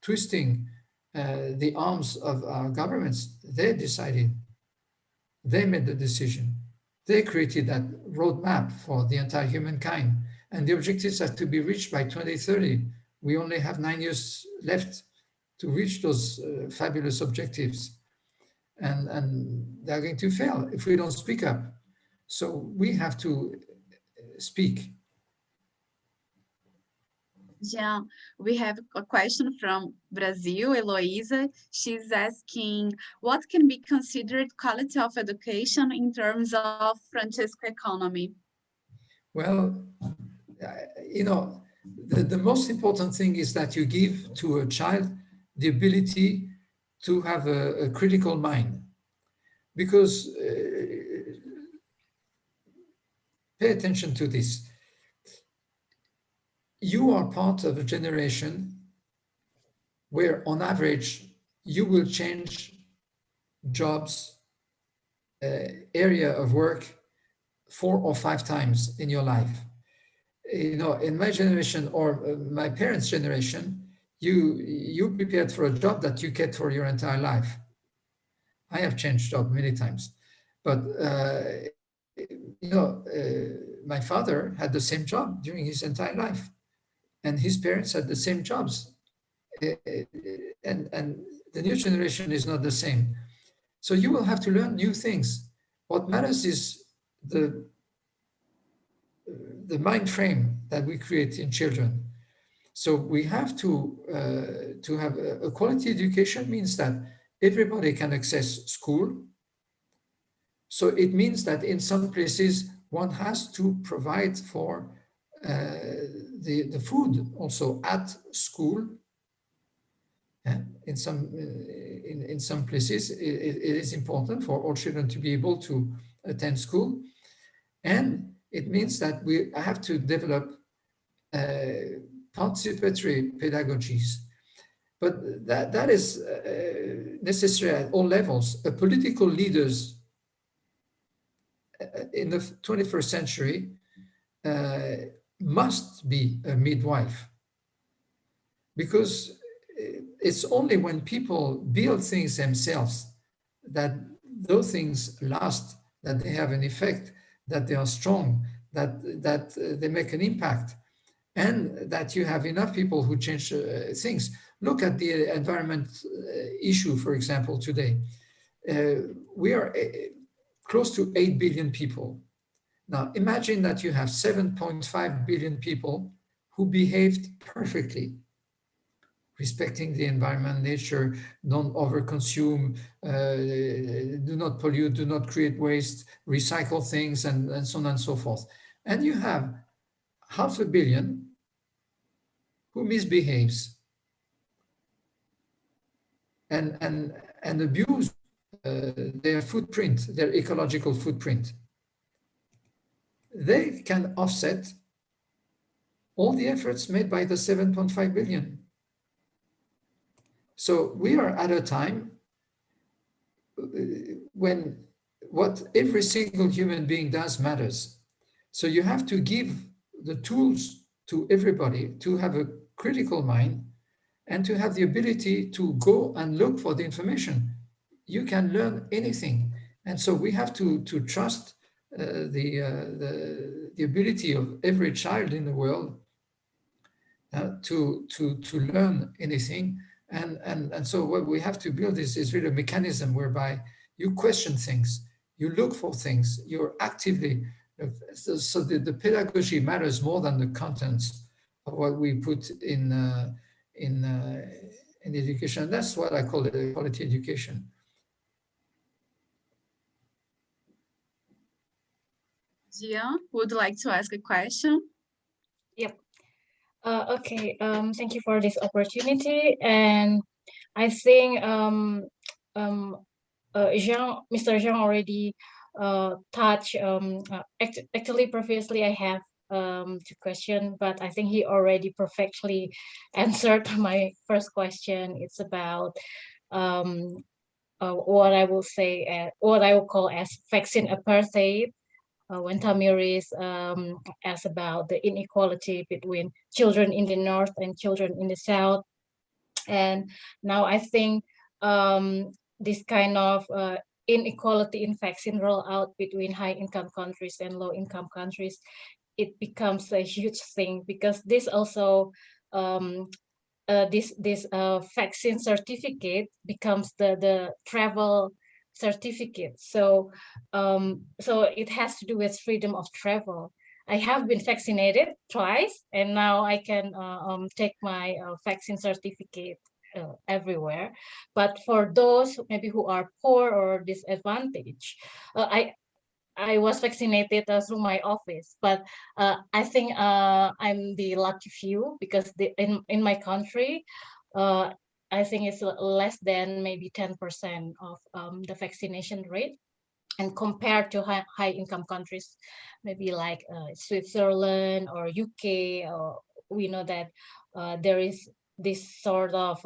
twisting the arms of our governments. They decided, they made the decision. They created that roadmap for the entire humankind. And the objectives have to be reached by 2030. We only have 9 years left to reach those fabulous objectives. And they're going to fail if we don't speak up. So we have to speak. Jean, we have a question from Brazil, Eloisa. She's asking, what can be considered quality of education in terms of Francesco economy? Well, the most important thing is that you give to a child the ability to have a critical mind. Because, pay attention to this. You are part of a generation where, on average, you will change jobs, area of work 4 or 5 times in your life. In my generation or my parents' generation, you prepared for a job that you get for your entire life. I have changed job many times, but my father had the same job during his entire life, and his parents had the same jobs, and the new generation is not the same. So you will have to learn new things. What matters is the mind frame that we create in children. So we have to have a quality education. Means that everybody can access school. So it means that in some places one has to provide for the food also at school. In some places, it is important for all children to be able to attend school, and it means that we have to develop participatory pedagogies. But that is necessary at all levels. Political leaders in the 21st century must be a midwife, because it's only when people build things themselves that those things last, that they have an effect, that they are strong, that they make an impact. and that you have enough people who change things. Look at the environment issue, for example, today. We are close to 8 billion people. Now, imagine that you have 7.5 billion people who behaved perfectly, respecting the environment, nature, don't overconsume, do not pollute, do not create waste, recycle things, and so on and so forth. And you have 500 million who misbehaves and abuse their footprint, their ecological footprint. They can offset all the efforts made by the 7.5 billion. So we are at a time when what every single human being does matters. So you have to give the tools to everybody to have a critical mind and to have the ability to go and look for the information. You can learn anything. And so we have to trust the ability of every child in the world to learn anything. And so what we have to build is really a mechanism whereby you question things, you look for things, you're actively, so the pedagogy matters more than the contents of what we put in education. That's what I call it, quality education. Jean, would like to ask a question? Yep. Okay. Thank you for this opportunity, and I think Mr. Jean already touched. Actually, previously I have two questions, but I think he already perfectly answered my first question. It's about what I will say, what I will call as vaccine apartheid. When Tamiris asked about the inequality between children in the north and children in the south. And now I think this kind of inequality in vaccine rollout between high-income countries and low-income countries, it becomes a huge thing, because this also this vaccine certificate becomes the travel certificate. So so it has to do with freedom of travel. I have been vaccinated twice, and now I can take my vaccine certificate everywhere. But for those maybe who are poor or disadvantaged, I was vaccinated through my office, but I think I'm the lucky few, because in my country, I think it's less than maybe 10% of the vaccination rate. And compared to high income countries, maybe like Switzerland or UK, we know that there is this sort of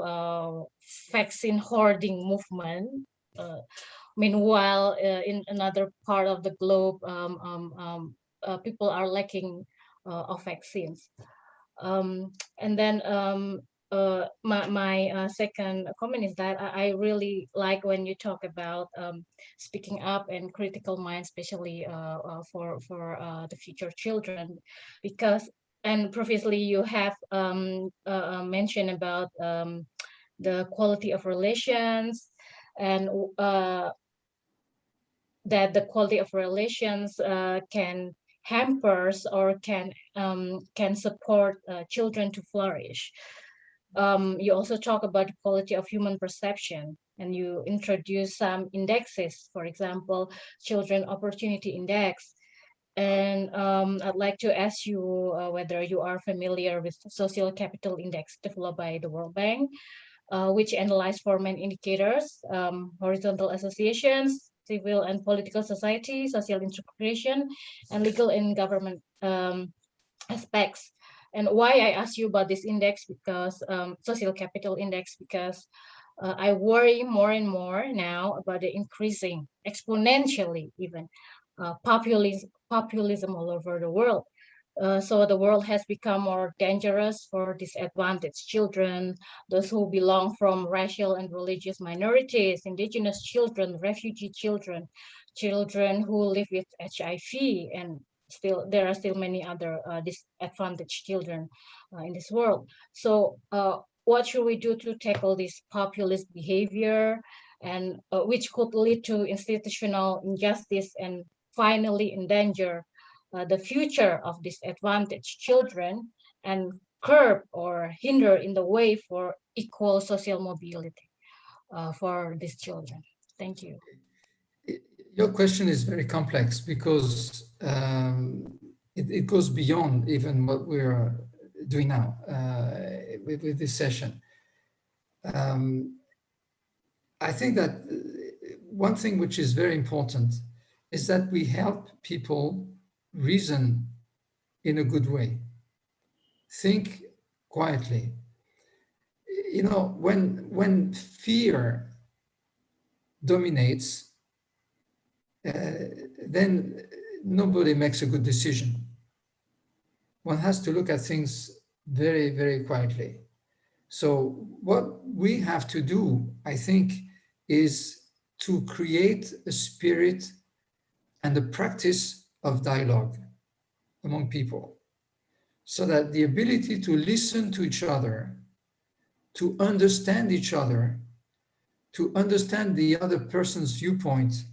vaccine hoarding movement. Meanwhile, in another part of the globe, people are lacking of vaccines. And then my second comment is that I really like when you talk about speaking up and critical mind, especially for the future children, because, and previously you have mentioned about the quality of relations, and that the quality of relations can hampers or can support children to flourish. You also talk about the quality of human perception, and you introduce some indexes, for example, Children Opportunity Index. And I'd like to ask you whether you are familiar with the Social Capital Index developed by the World Bank, which analyze 4 main indicators: horizontal associations, civil and political society, social integration, and legal and government aspects. And why I ask you about this index, because social capital index, because I worry more and more now about the increasing, exponentially even, populism all over the world. So the world has become more dangerous for disadvantaged children, those who belong from racial and religious minorities, indigenous children, refugee children, children who live with HIV, and there are still many other disadvantaged children in this world. So what should we do to tackle this populist behavior, and which could lead to institutional injustice and finally endanger the future of disadvantaged children and curb or hinder in the way for equal social mobility for these children? Thank you. Your question is very complex because it goes beyond even what we're doing now with this session. I think that one thing which is very important is that we help people reason in a good way, think quietly. You know, when fear dominates, then nobody makes a good decision. One has to look at things very, very quietly. So what we have to do, I think, is to create a spirit and a practice of dialogue among people, so that the ability to listen to each other, to understand each other, to understand the other person's viewpoint.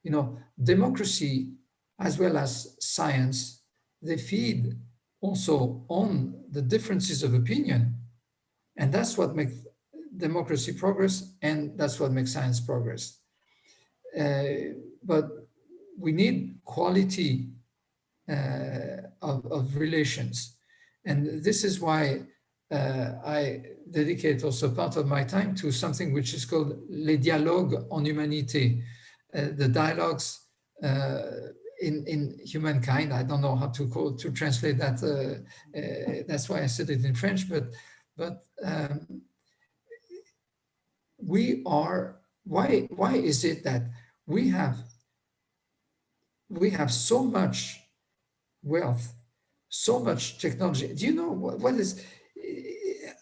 You know, democracy as well as science, they feed also on the differences of opinion. And that's what makes democracy progress, and that's what makes science progress. But we need quality of relations. And this is why I dedicate also part of my time to something which is called les dialogues en humanité, the dialogues in humankind. I don't know how to translate that. That's why I said it in French. But we are. Why is it that we have so much wealth, so much technology? Do you know what is?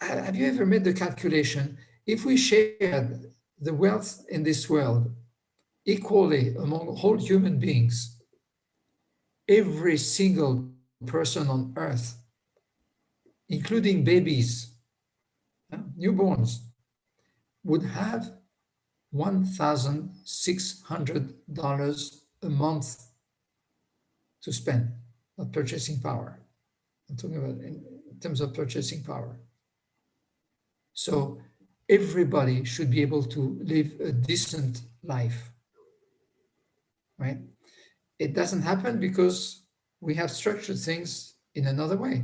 Have you ever made the calculation? If we shared the wealth in this world equally among all human beings, every single person on earth, including babies, newborns, would have $1,600 a month to spend on purchasing power. I'm talking about in terms of purchasing power. So everybody should be able to live a decent life, right? It doesn't happen because we have structured things in another way.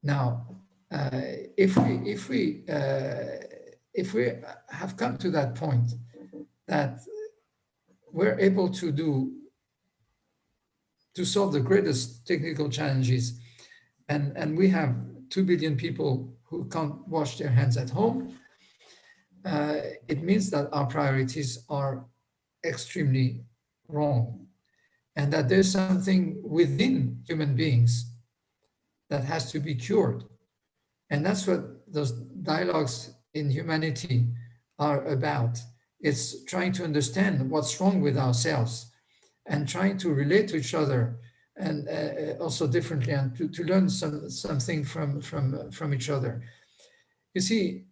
Now, if we have come to that point that we're able to solve the greatest technical challenges, and we have 2 billion people who can't wash their hands at home, it means that our priorities are extremely wrong, and that there's something within human beings that has to be cured. And that's what those dialogues in humanity are about. It's trying to understand what's wrong with ourselves and trying to relate to each other, and also differently, and to learn something from each other. You see,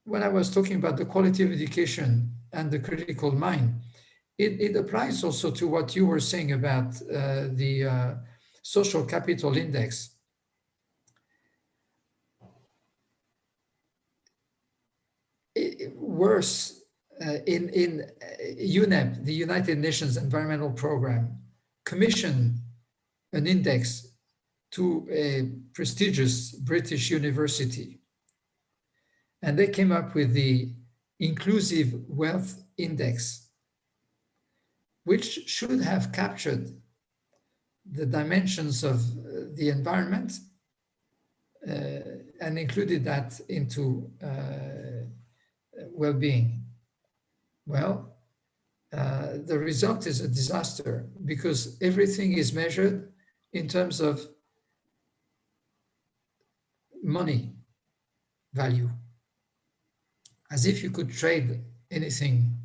when I was talking about the quality of education and the critical mind, it applies also to what you were saying about the social capital index. Worse, in UNEP, the United Nations Environmental Program, commissioned an index to a prestigious British university. And they came up with the Inclusive Wealth Index, which should have captured the dimensions of the environment and included that into well-being. Well, the result is a disaster, because everything is measured in terms of money value, as if you could trade anything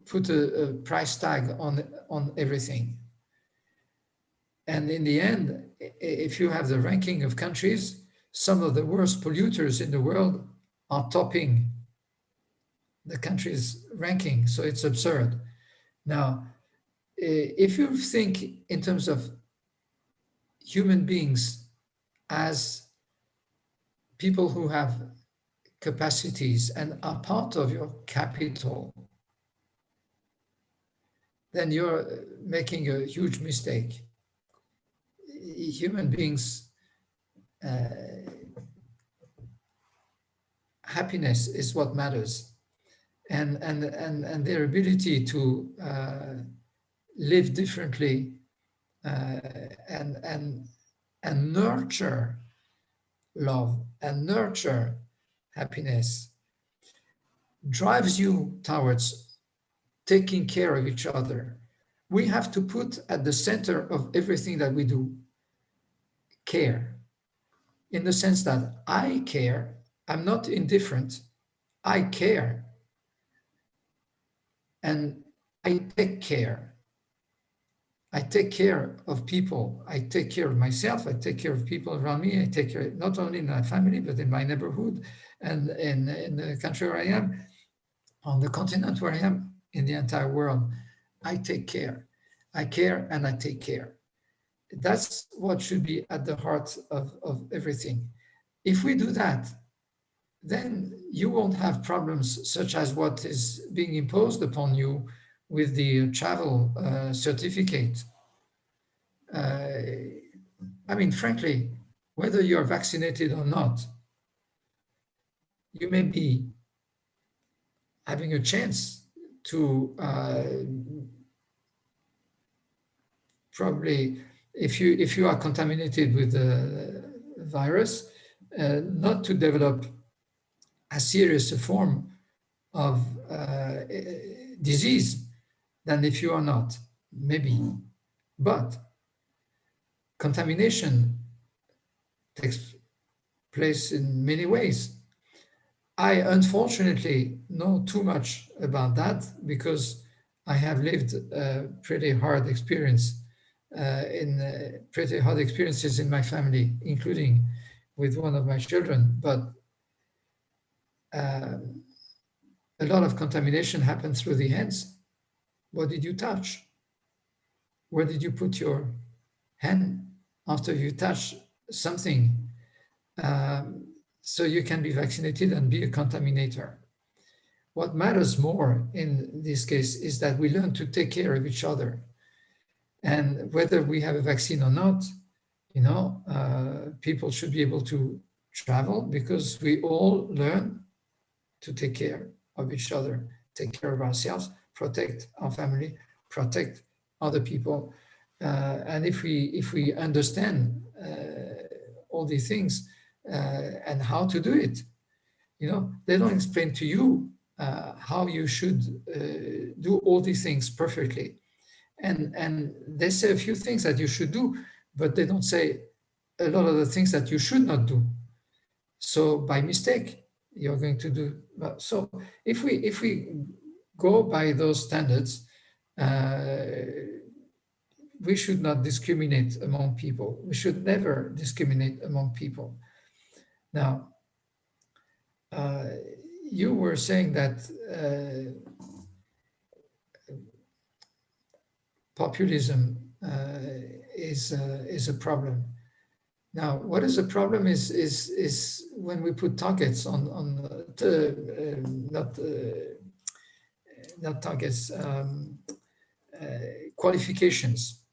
put a price tag on everything. And in the end, if you have the ranking of countries, some of the worst polluters in the world are topping the country's ranking. So it's absurd. Now, if you think in terms of human beings as people who have capacities and are part of your capital, then you're making a huge mistake. Human beings, happiness is what matters, and their ability to live differently and nurture love and nurture happiness drives you towards taking care of each other. We have to put at the center of everything that we do care, in the sense that I care. I'm not indifferent. I care. And I take care. I take care of people. I take care of myself. I take care of people around me. I take care not only in my family, but in my neighborhood and in the country where I am, on the continent where I am, in the entire world. I take care. I care and I take care. That's what should be at the heart of everything. If we do that, then you won't have problems such as what is being imposed upon you with the travel certificate. I mean, frankly, whether you're vaccinated or not, you may be having a chance to probably, if you are contaminated with the virus, not to develop as serious a form of disease than if you are not, maybe. But contamination takes place in many ways. I unfortunately know too much about that because I have lived a pretty hard experience pretty hard experiences in my family, including with one of my children. But a lot of contamination happened through the hands. What did you touch? Where did you put your hand after you touch something? So you can be vaccinated and be a contaminator. What matters more in this case is that we learn to take care of each other. And whether we have a vaccine or not, people should be able to travel because we all learn to take care of each other, take care of ourselves, protect our family, protect other people. And if we understand all these things and how to do it, they don't explain to you how you should do all these things perfectly. And they say a few things that you should do, but they don't say a lot of the things that you should not do. So by mistake, you're going to do. So if we go by those standards, we should not discriminate among people. We should never discriminate among people. Now, you were saying that populism is a problem. Now, what is a problem is when we put targets not targets, qualifications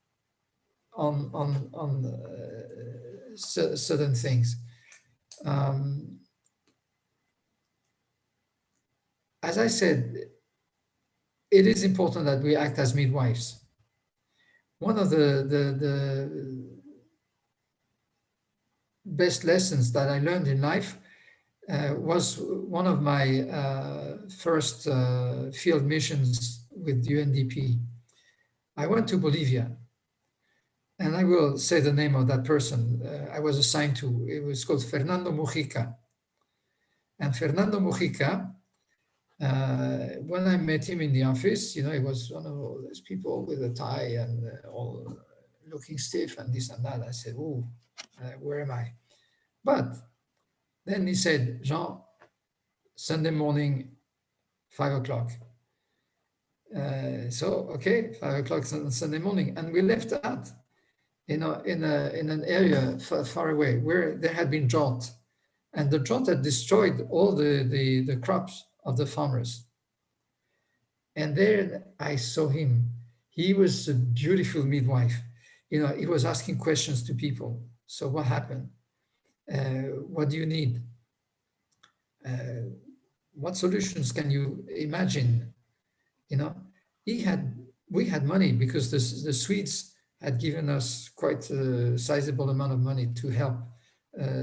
on certain things. As I said, it is important that we act as midwives. One of the best lessons that I learned in life was one of my first field missions with UNDP. I went to Bolivia, and I will say the name of that person I was assigned to. It was called Fernando Mujica. And Fernando Mujica When I met him in the office, he was one of those people with a tie and all looking stiff and this and that. I said, "Oh, where am I?" But then he said, "Jean, Sunday morning, 5 o'clock." So okay, 5 o'clock Sunday morning, and we left that in an area far away where there had been drought, and the drought had destroyed all the crops of the farmers. And there I saw him. He was a beautiful midwife. He was asking questions to people. So what happened? What do you need? What solutions can you imagine? We had money because the Swedes had given us quite a sizable amount of money to help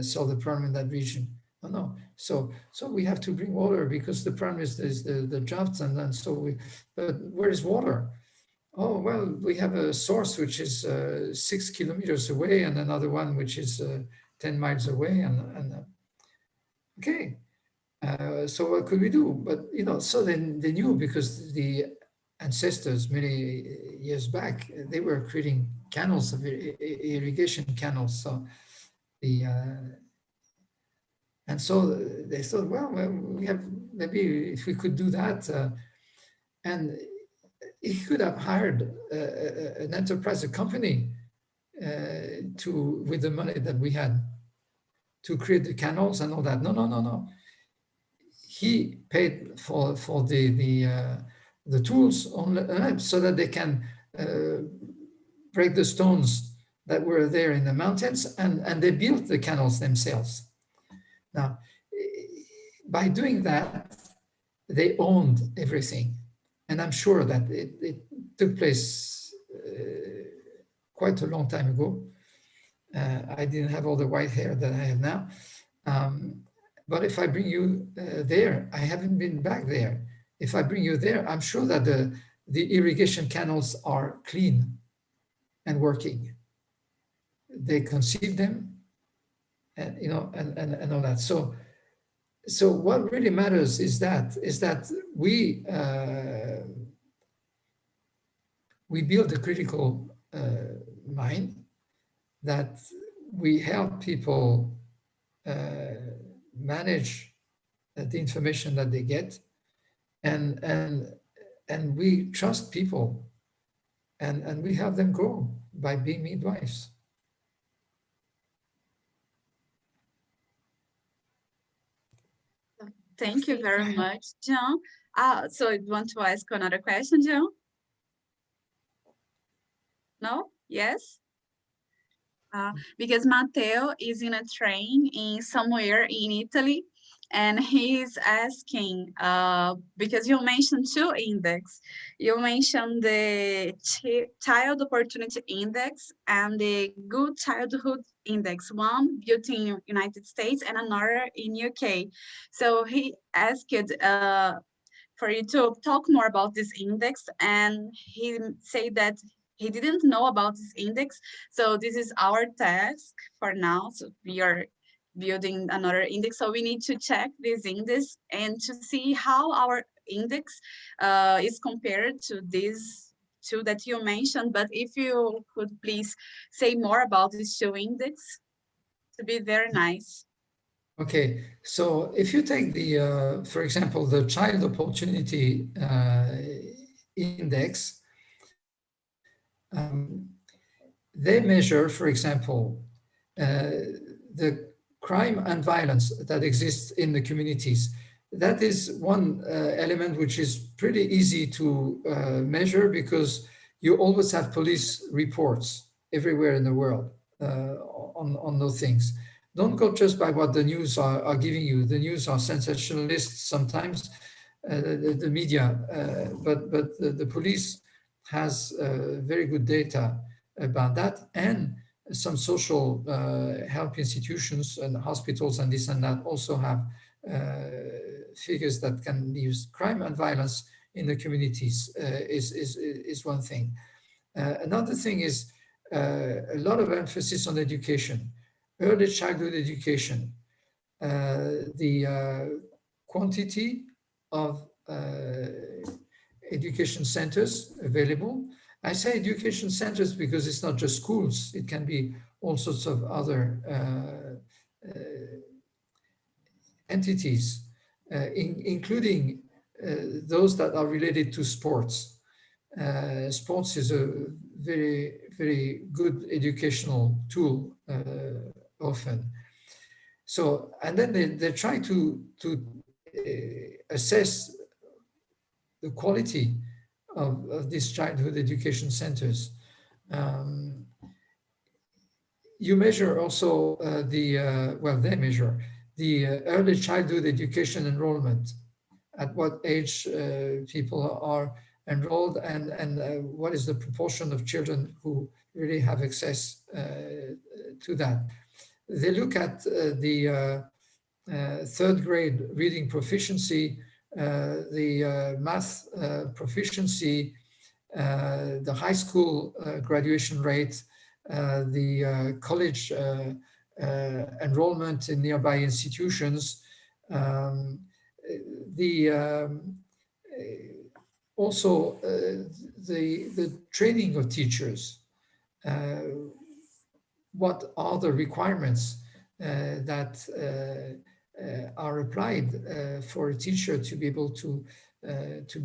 solve the problem in that region. No. So we have to bring water because the problem is the drought, and so but where is water? Oh, well, we have a source which is 6 kilometers away and another one which is 10 miles away. And okay, so what could we do? But, so then they knew because the ancestors many years back, they were creating canals of irrigation canals. So and so they thought, well, we have maybe if we could do that, and he could have hired an enterprise, a company, with the money that we had to create the canals and all that. No. He paid for the tools so that they can break the stones that were there in the mountains, and they built the canals themselves. Now, by doing that, they owned everything. And I'm sure that it took place quite a long time ago. I didn't have all the white hair that I have now. But if I bring you there, I haven't been back there. If I bring you there, I'm sure that the irrigation canals are clean and working. They conceive them, and and all that. So what really matters is that we build a critical mind, that we help people manage the information that they get, and we trust people, and we help them grow by being midwives. Thank you very much, Jean. So you want to ask another question, Jean? No? Yes? Because Matteo is in a train in somewhere in Italy, and he's asking, because you mentioned two index. You mentioned the Child Opportunity Index and the Good Childhood Index, one built in United States and another in UK. So he asked for you to talk more about this index, and he said that he didn't know about this index. So this is our task for now. So we are building another index. So we need to check this index and to see how our index is compared to these two that you mentioned. But if you could please say more about these two index, to be very nice. Okay, so if you take for example, the Child Opportunity Index, they measure, for example, the crime and violence that exists in the communities. That is one element which is pretty easy to measure, because you always have police reports everywhere in the world on those things. Don't go just by what the news are giving you. The news are sensationalists sometimes, the media, but the police has very good data about that, and some social help institutions and hospitals and this and that also have figures that can use crime and violence in the communities is one thing. Another thing is a lot of emphasis on education, early childhood education. The quantity of education centers available. I say education centers because it's not just schools. It can be all sorts of other entities, including those that are related to sports. Sports is a very, very good educational tool often. So, and then they try to assess the quality of these childhood education centers. You measure also they measure the early childhood education enrollment, at what age people are enrolled, and what is the proportion of children who really have access to that. They look at the third grade reading proficiency, the math proficiency, the high school graduation rate, the college enrollment in nearby institutions, also the training of teachers. What are the requirements that are applied for a teacher to be able to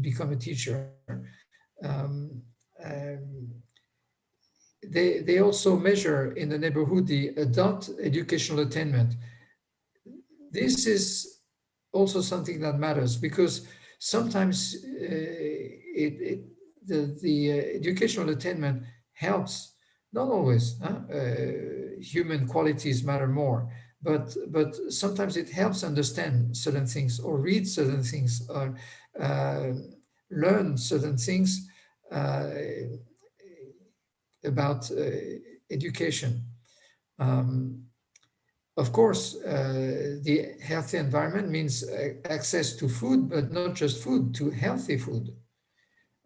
become a teacher? They also measure in the neighborhood the adult educational attainment. This is also something that matters, because sometimes the educational attainment helps, not always, human qualities matter more, but sometimes it helps understand certain things, or read certain things, or learn certain things about education. Of course, the healthy environment means access to food, but not just food, to healthy food.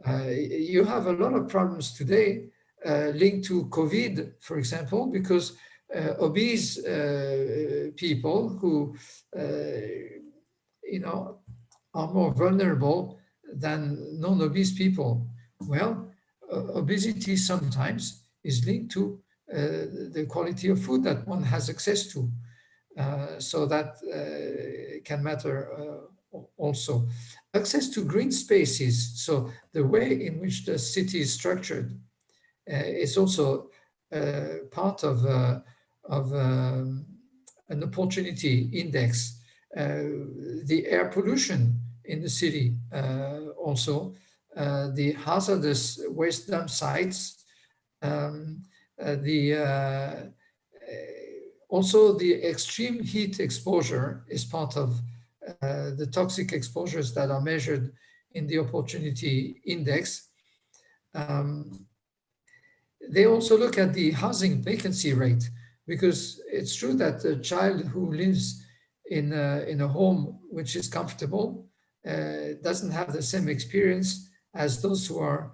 You have a lot of problems today linked to COVID, for example, because obese people who, are more vulnerable than non-obese people. Well, obesity sometimes is linked to the quality of food that one has access to. So that can matter also. Access to green spaces. So the way in which the city is structured is also part of an opportunity index. The air pollution in the city also, the hazardous waste dump sites, also the extreme heat exposure is part of the toxic exposures that are measured in the opportunity index. They also look at the housing vacancy rate, because it's true that a child who lives in a home which is comfortable doesn't have the same experience as those who are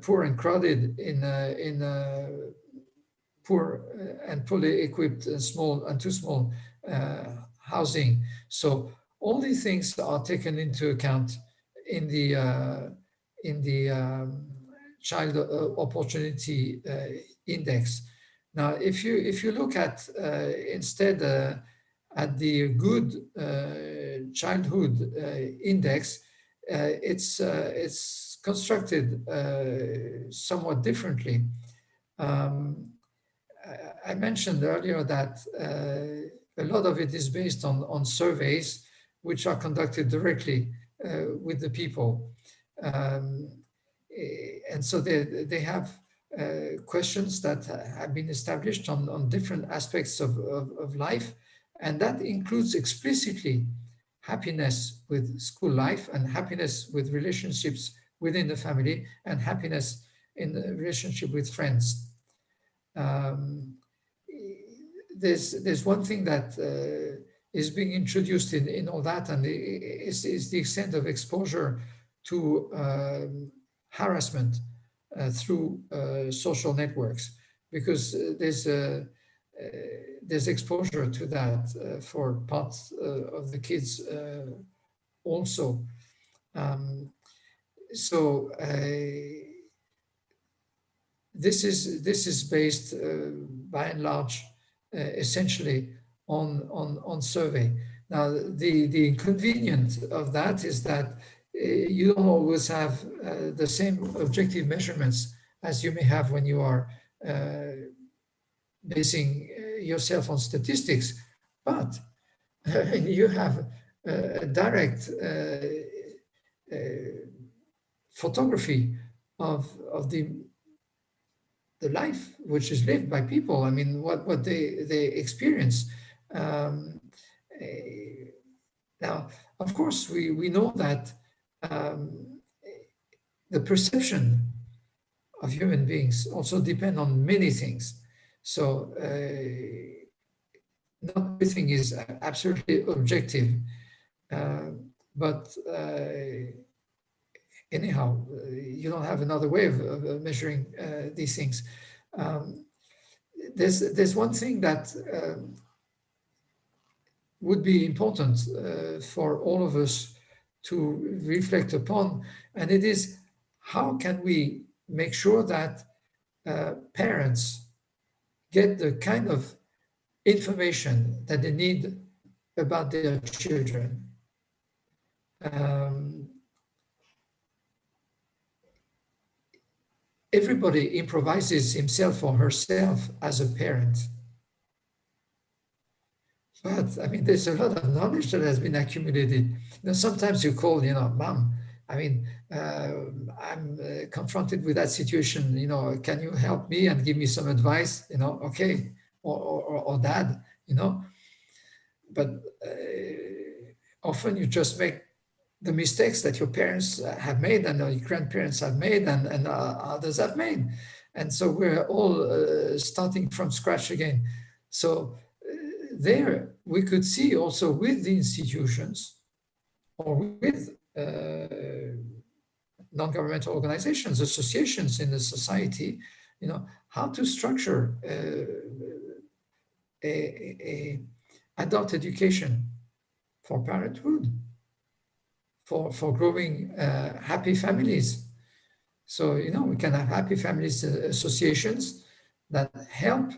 poor and crowded in poor and poorly equipped and small and too small housing. So all these things are taken into account in the child opportunity index. Now, if you look at instead at the good childhood index, it's constructed somewhat differently. I mentioned earlier that a lot of it is based on surveys which are conducted directly with the people. And so they have questions that have been established on different aspects of life. And that includes explicitly happiness with school life, and happiness with relationships within the family, and happiness in the relationship with friends. There's one thing that is being introduced in all that, and is the extent of exposure to harassment through social networks, because there's exposure to that for parts of the kids also. So this is based by and large essentially on survey. Now the inconvenience of that is that you don't always have the same objective measurements as you may have when you are basing yourself on statistics, but you have a direct photography of the life which is lived by people. I mean, what they experience. Now, of course, we know that the perception of human beings also depend on many things. So not everything is absolutely objective, but anyhow, you don't have another way of measuring these things. There's one thing that would be important for all of us to reflect upon, and it is how can we make sure that parents get the kind of information that they need about their children. Everybody improvises himself or herself as a parent. But I mean, there's a lot of knowledge that has been accumulated. Sometimes you call, Mom, I mean, I'm confronted with that situation, can you help me and give me some advice? Okay, or Dad, but often you just make the mistakes that your parents have made and your grandparents have made and others have made. And so we're all starting from scratch again. So there we could see also with the institutions or with non-governmental organizations, associations in the society, how to structure a adult education for parenthood, for growing happy families. So, we can have happy families associations that help.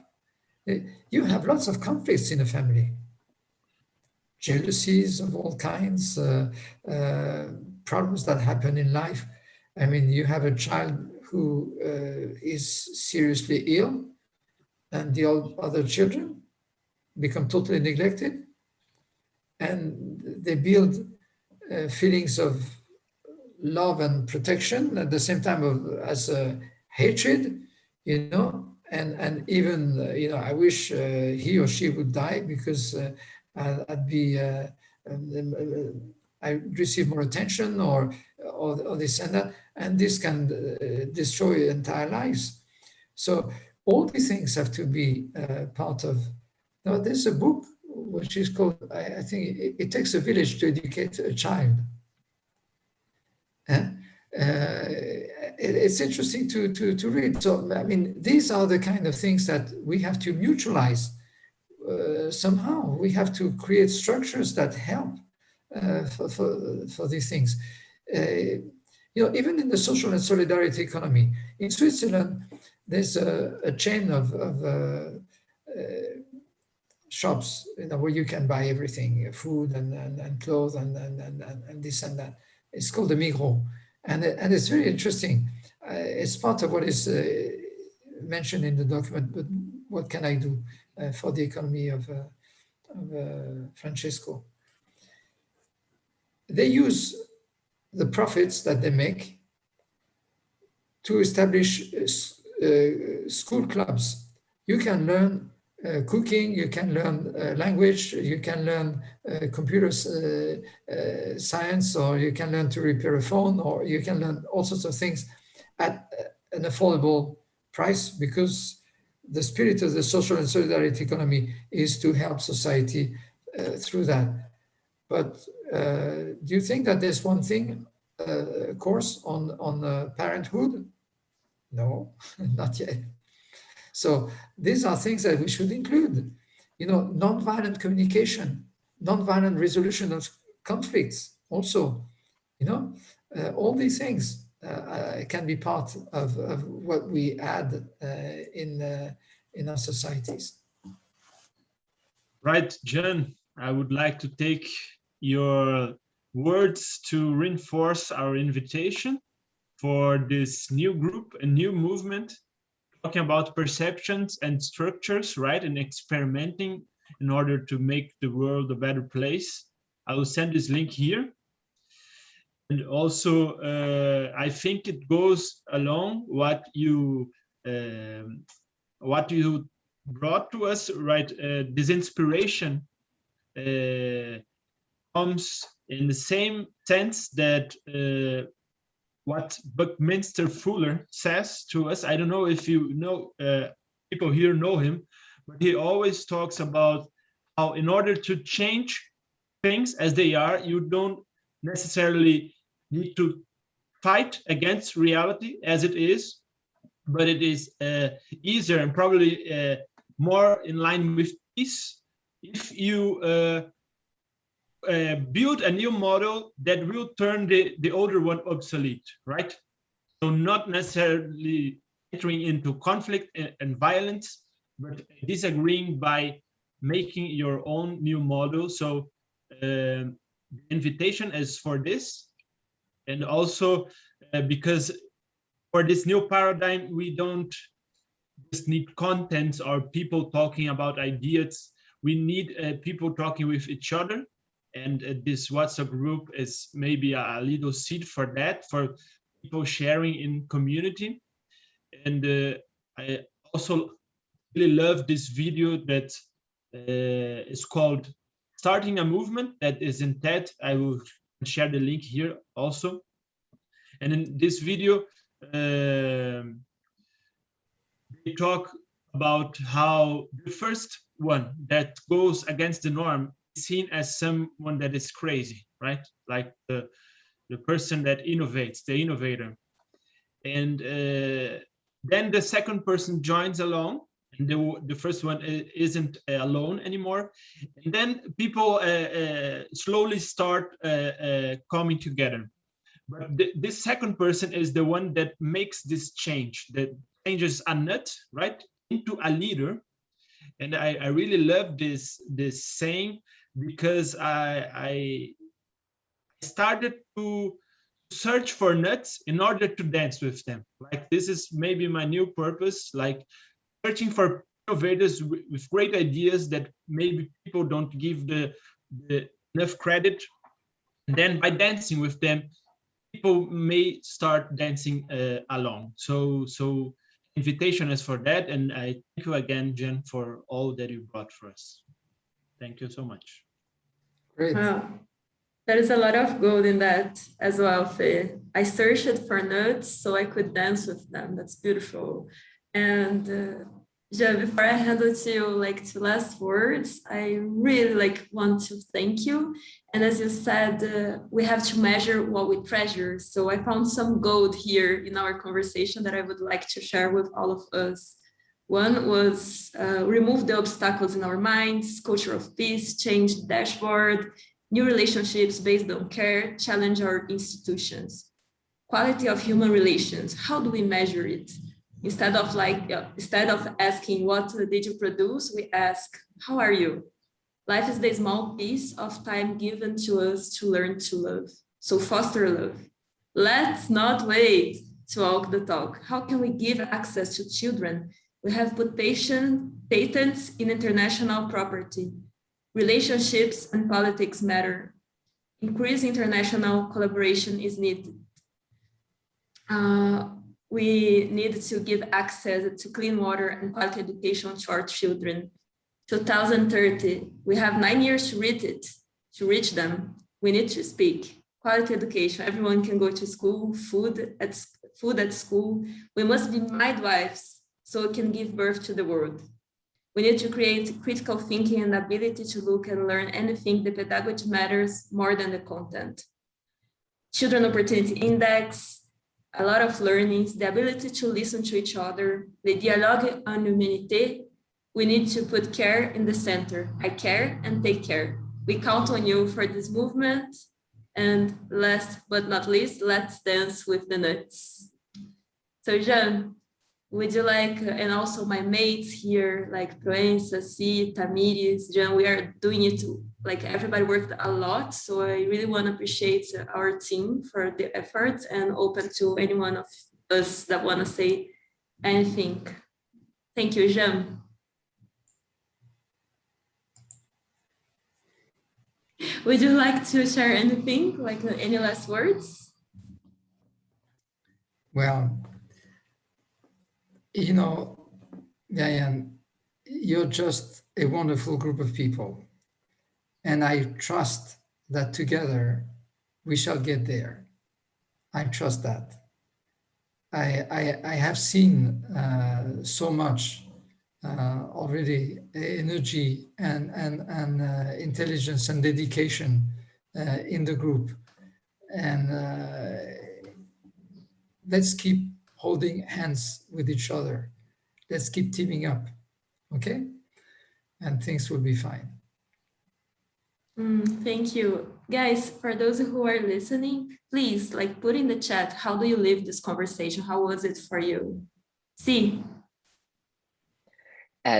You have lots of conflicts in a family, jealousies of all kinds, problems that happen in life. I mean, you have a child who is seriously ill and the other children become totally neglected, and they build feelings of love and protection at the same time as hatred, and even, I wish he or she would die because I receive more attention or this and that, and this can destroy entire lives. So all these things have to be part of. Now, there's a book which is called, I think, It Takes a Village to Educate a Child. It's interesting to read. So, I mean, these are the kind of things that we have to mutualize somehow. We have to create structures that help for these things. Even in the social and solidarity economy, in Switzerland, there's a chain of shops, where you can buy everything, food and clothes and this and that. It's called the Migros, and it's very interesting. It's part of what is mentioned in the document. But what can I do for the economy of Francesco? They use the profits that they make to establish school clubs. You can learn cooking, you can learn language, you can learn computer science, or you can learn to repair a phone, or you can learn all sorts of things at an affordable price, because the spirit of the social and solidarity economy is to help society through that. But do you think that there's one thing, course on parenthood? No, not yet. So these are things that we should include. Nonviolent communication, nonviolent resolution of conflicts also. You know, all these things can be part of what we add in our societies. Right, Jean, I would like to take your words to reinforce our invitation for this new group, a new movement, talking about perceptions and structures, right, and experimenting in order to make the world a better place. I will send this link here. And also, I think it goes along what you brought to us, right? This inspiration comes in the same sense that what Buckminster Fuller says to us. I don't know if you know, people here know him, but he always talks about how in order to change things as they are, you don't necessarily need to fight against reality as it is, but it is easier and probably more in line with peace if you build a new model that will turn the older one obsolete, right? So not necessarily entering into conflict and violence, but disagreeing by making your own new model. So the invitation is for this. And also because for this new paradigm, we don't just need contents or people talking about ideas. We need people talking with each other. And this WhatsApp group is maybe a little seed for that, for people sharing in community. And I also really love this video that is called Starting a Movement, that is in TED. I will share the link here also. And in this video, they talk about how the first one that goes against the norm is seen as someone that is crazy, right? Like the person that innovates, the innovator. And then the second person joins along, and the first one isn't alone anymore. And then people slowly start coming together. But this second person is the one that makes this change, that changes a nut, right, into a leader. And I really love this saying, because I started to search for nuts in order to dance with them. Like, this is maybe my new purpose, like searching for innovators with great ideas that maybe people don't give the enough credit. And then by dancing with them, people may start dancing along. So invitation is for that. And I thank you again, Jen, for all that you brought for us. Thank you so much. Great. Wow. There is a lot of gold in that as well, Fe. I searched for nuts so I could dance with them. That's beautiful. And Jean, before I hand it to you, like, to last words, I really want to thank you. And as you said, we have to measure what we treasure. So I found some gold here in our conversation that I would like to share with all of us. One was remove the obstacles in our minds, culture of peace, change the dashboard, new relationships based on care, challenge our institutions. Quality of human relations, how do we measure it? Instead of asking what did you produce, we ask, how are you? Life is the small piece of time given to us to learn to love. So foster love. Let's not wait to walk the talk. How can we give access to children? We have put patents in international property. Relationships and politics matter. Increased international collaboration is needed. We need to give access to clean water and quality education to our children. 2030, we have 9 years to reach them. We need to speak. Quality education, everyone can go to school, food at school. We must be midwives so we can give birth to the world. We need to create critical thinking and ability to look and learn anything. The pedagogy matters more than the content. Children Opportunity Index, a lot of learnings, the ability to listen to each other, the dialogue en humanité. We need to put care in the center. I care and take care. We count on you for this movement. And last but not least, let's dance with the nuts. So Jean, would you like, and also my mates here, like Proença, C, Tamiris, Jean, we are doing it, like everybody worked a lot. So I really want to appreciate our team for the efforts and open to anyone of us that want to say anything. Thank you, Jean. Would you like to share anything, like any last words? Well, you know, Diane, you're just a wonderful group of people. And I trust that together we shall get there. I trust that. I have seen so much already energy and intelligence and dedication in the group. And let's keep holding hands with each other. Let's keep teaming up, okay? And things will be fine. Thank you. Guys, for those who are listening, please like put in the chat, how do you live this conversation? How was it for you? See.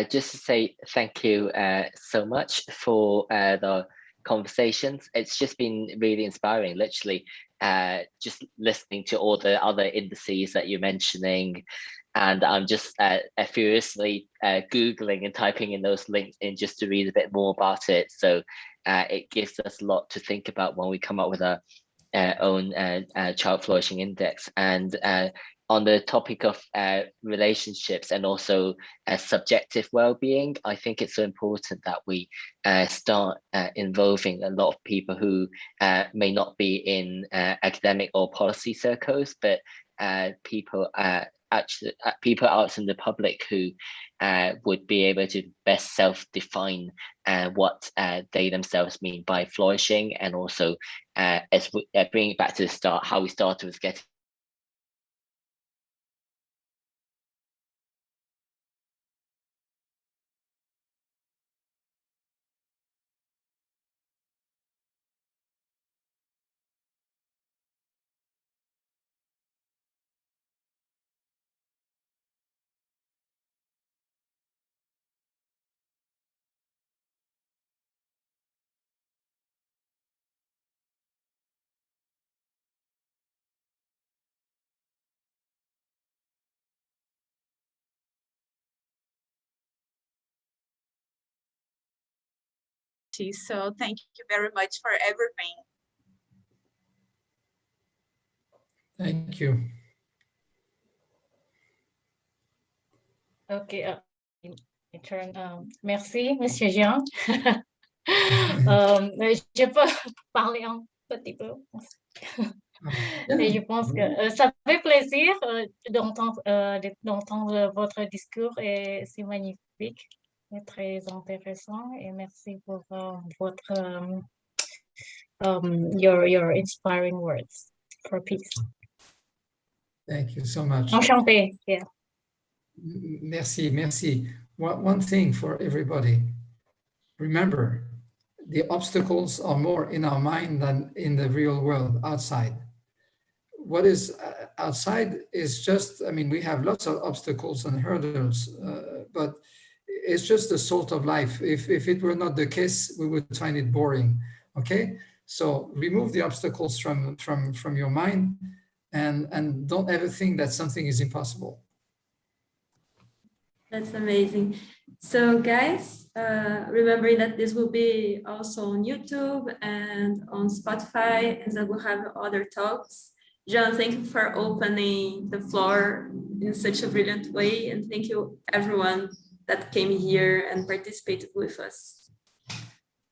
Just to say thank you so much for the conversations. It's just been really inspiring, literally just listening to all the other indices that you're mentioning. And I'm just furiously Googling and typing in those links in just to read a bit more about it. So it gives us a lot to think about when we come up with our own child flourishing index. And on the topic of relationships and also subjective well-being, I think it's so important that we start involving a lot of people who may not be in academic or policy circles, but people people out in the public who would be able to best self-define what they themselves mean by flourishing, and also as we bring it back to the start, how we started with getting So thank you very much for everything. Thank you. Okay, in turn, merci, Monsieur Jean. Je peux parler un petit peu. Et je pense que ça fait plaisir d'entendre votre discours, et c'est magnifique et très intéressant. Et merci pour votre your inspiring words for peace. Thank you so much. Enchanté. Yeah. Merci, merci. One thing for everybody. Remember, the obstacles are more in our mind than in the real world outside. What is outside is just, I mean, we have lots of obstacles and hurdles, but it's just the salt of life. If it were not the case, we would find it boring, okay? So remove the obstacles from your mind, and don't ever think that something is impossible. That's amazing. So guys, remembering that this will be also on YouTube and on Spotify, and that we'll have other talks. Jean, thank you for opening the floor in such a brilliant way, and thank you everyone that came here and participated with us.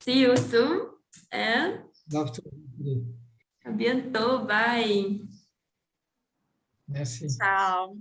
See you soon, and Love to. a bientôt, bye. Merci. Ciao.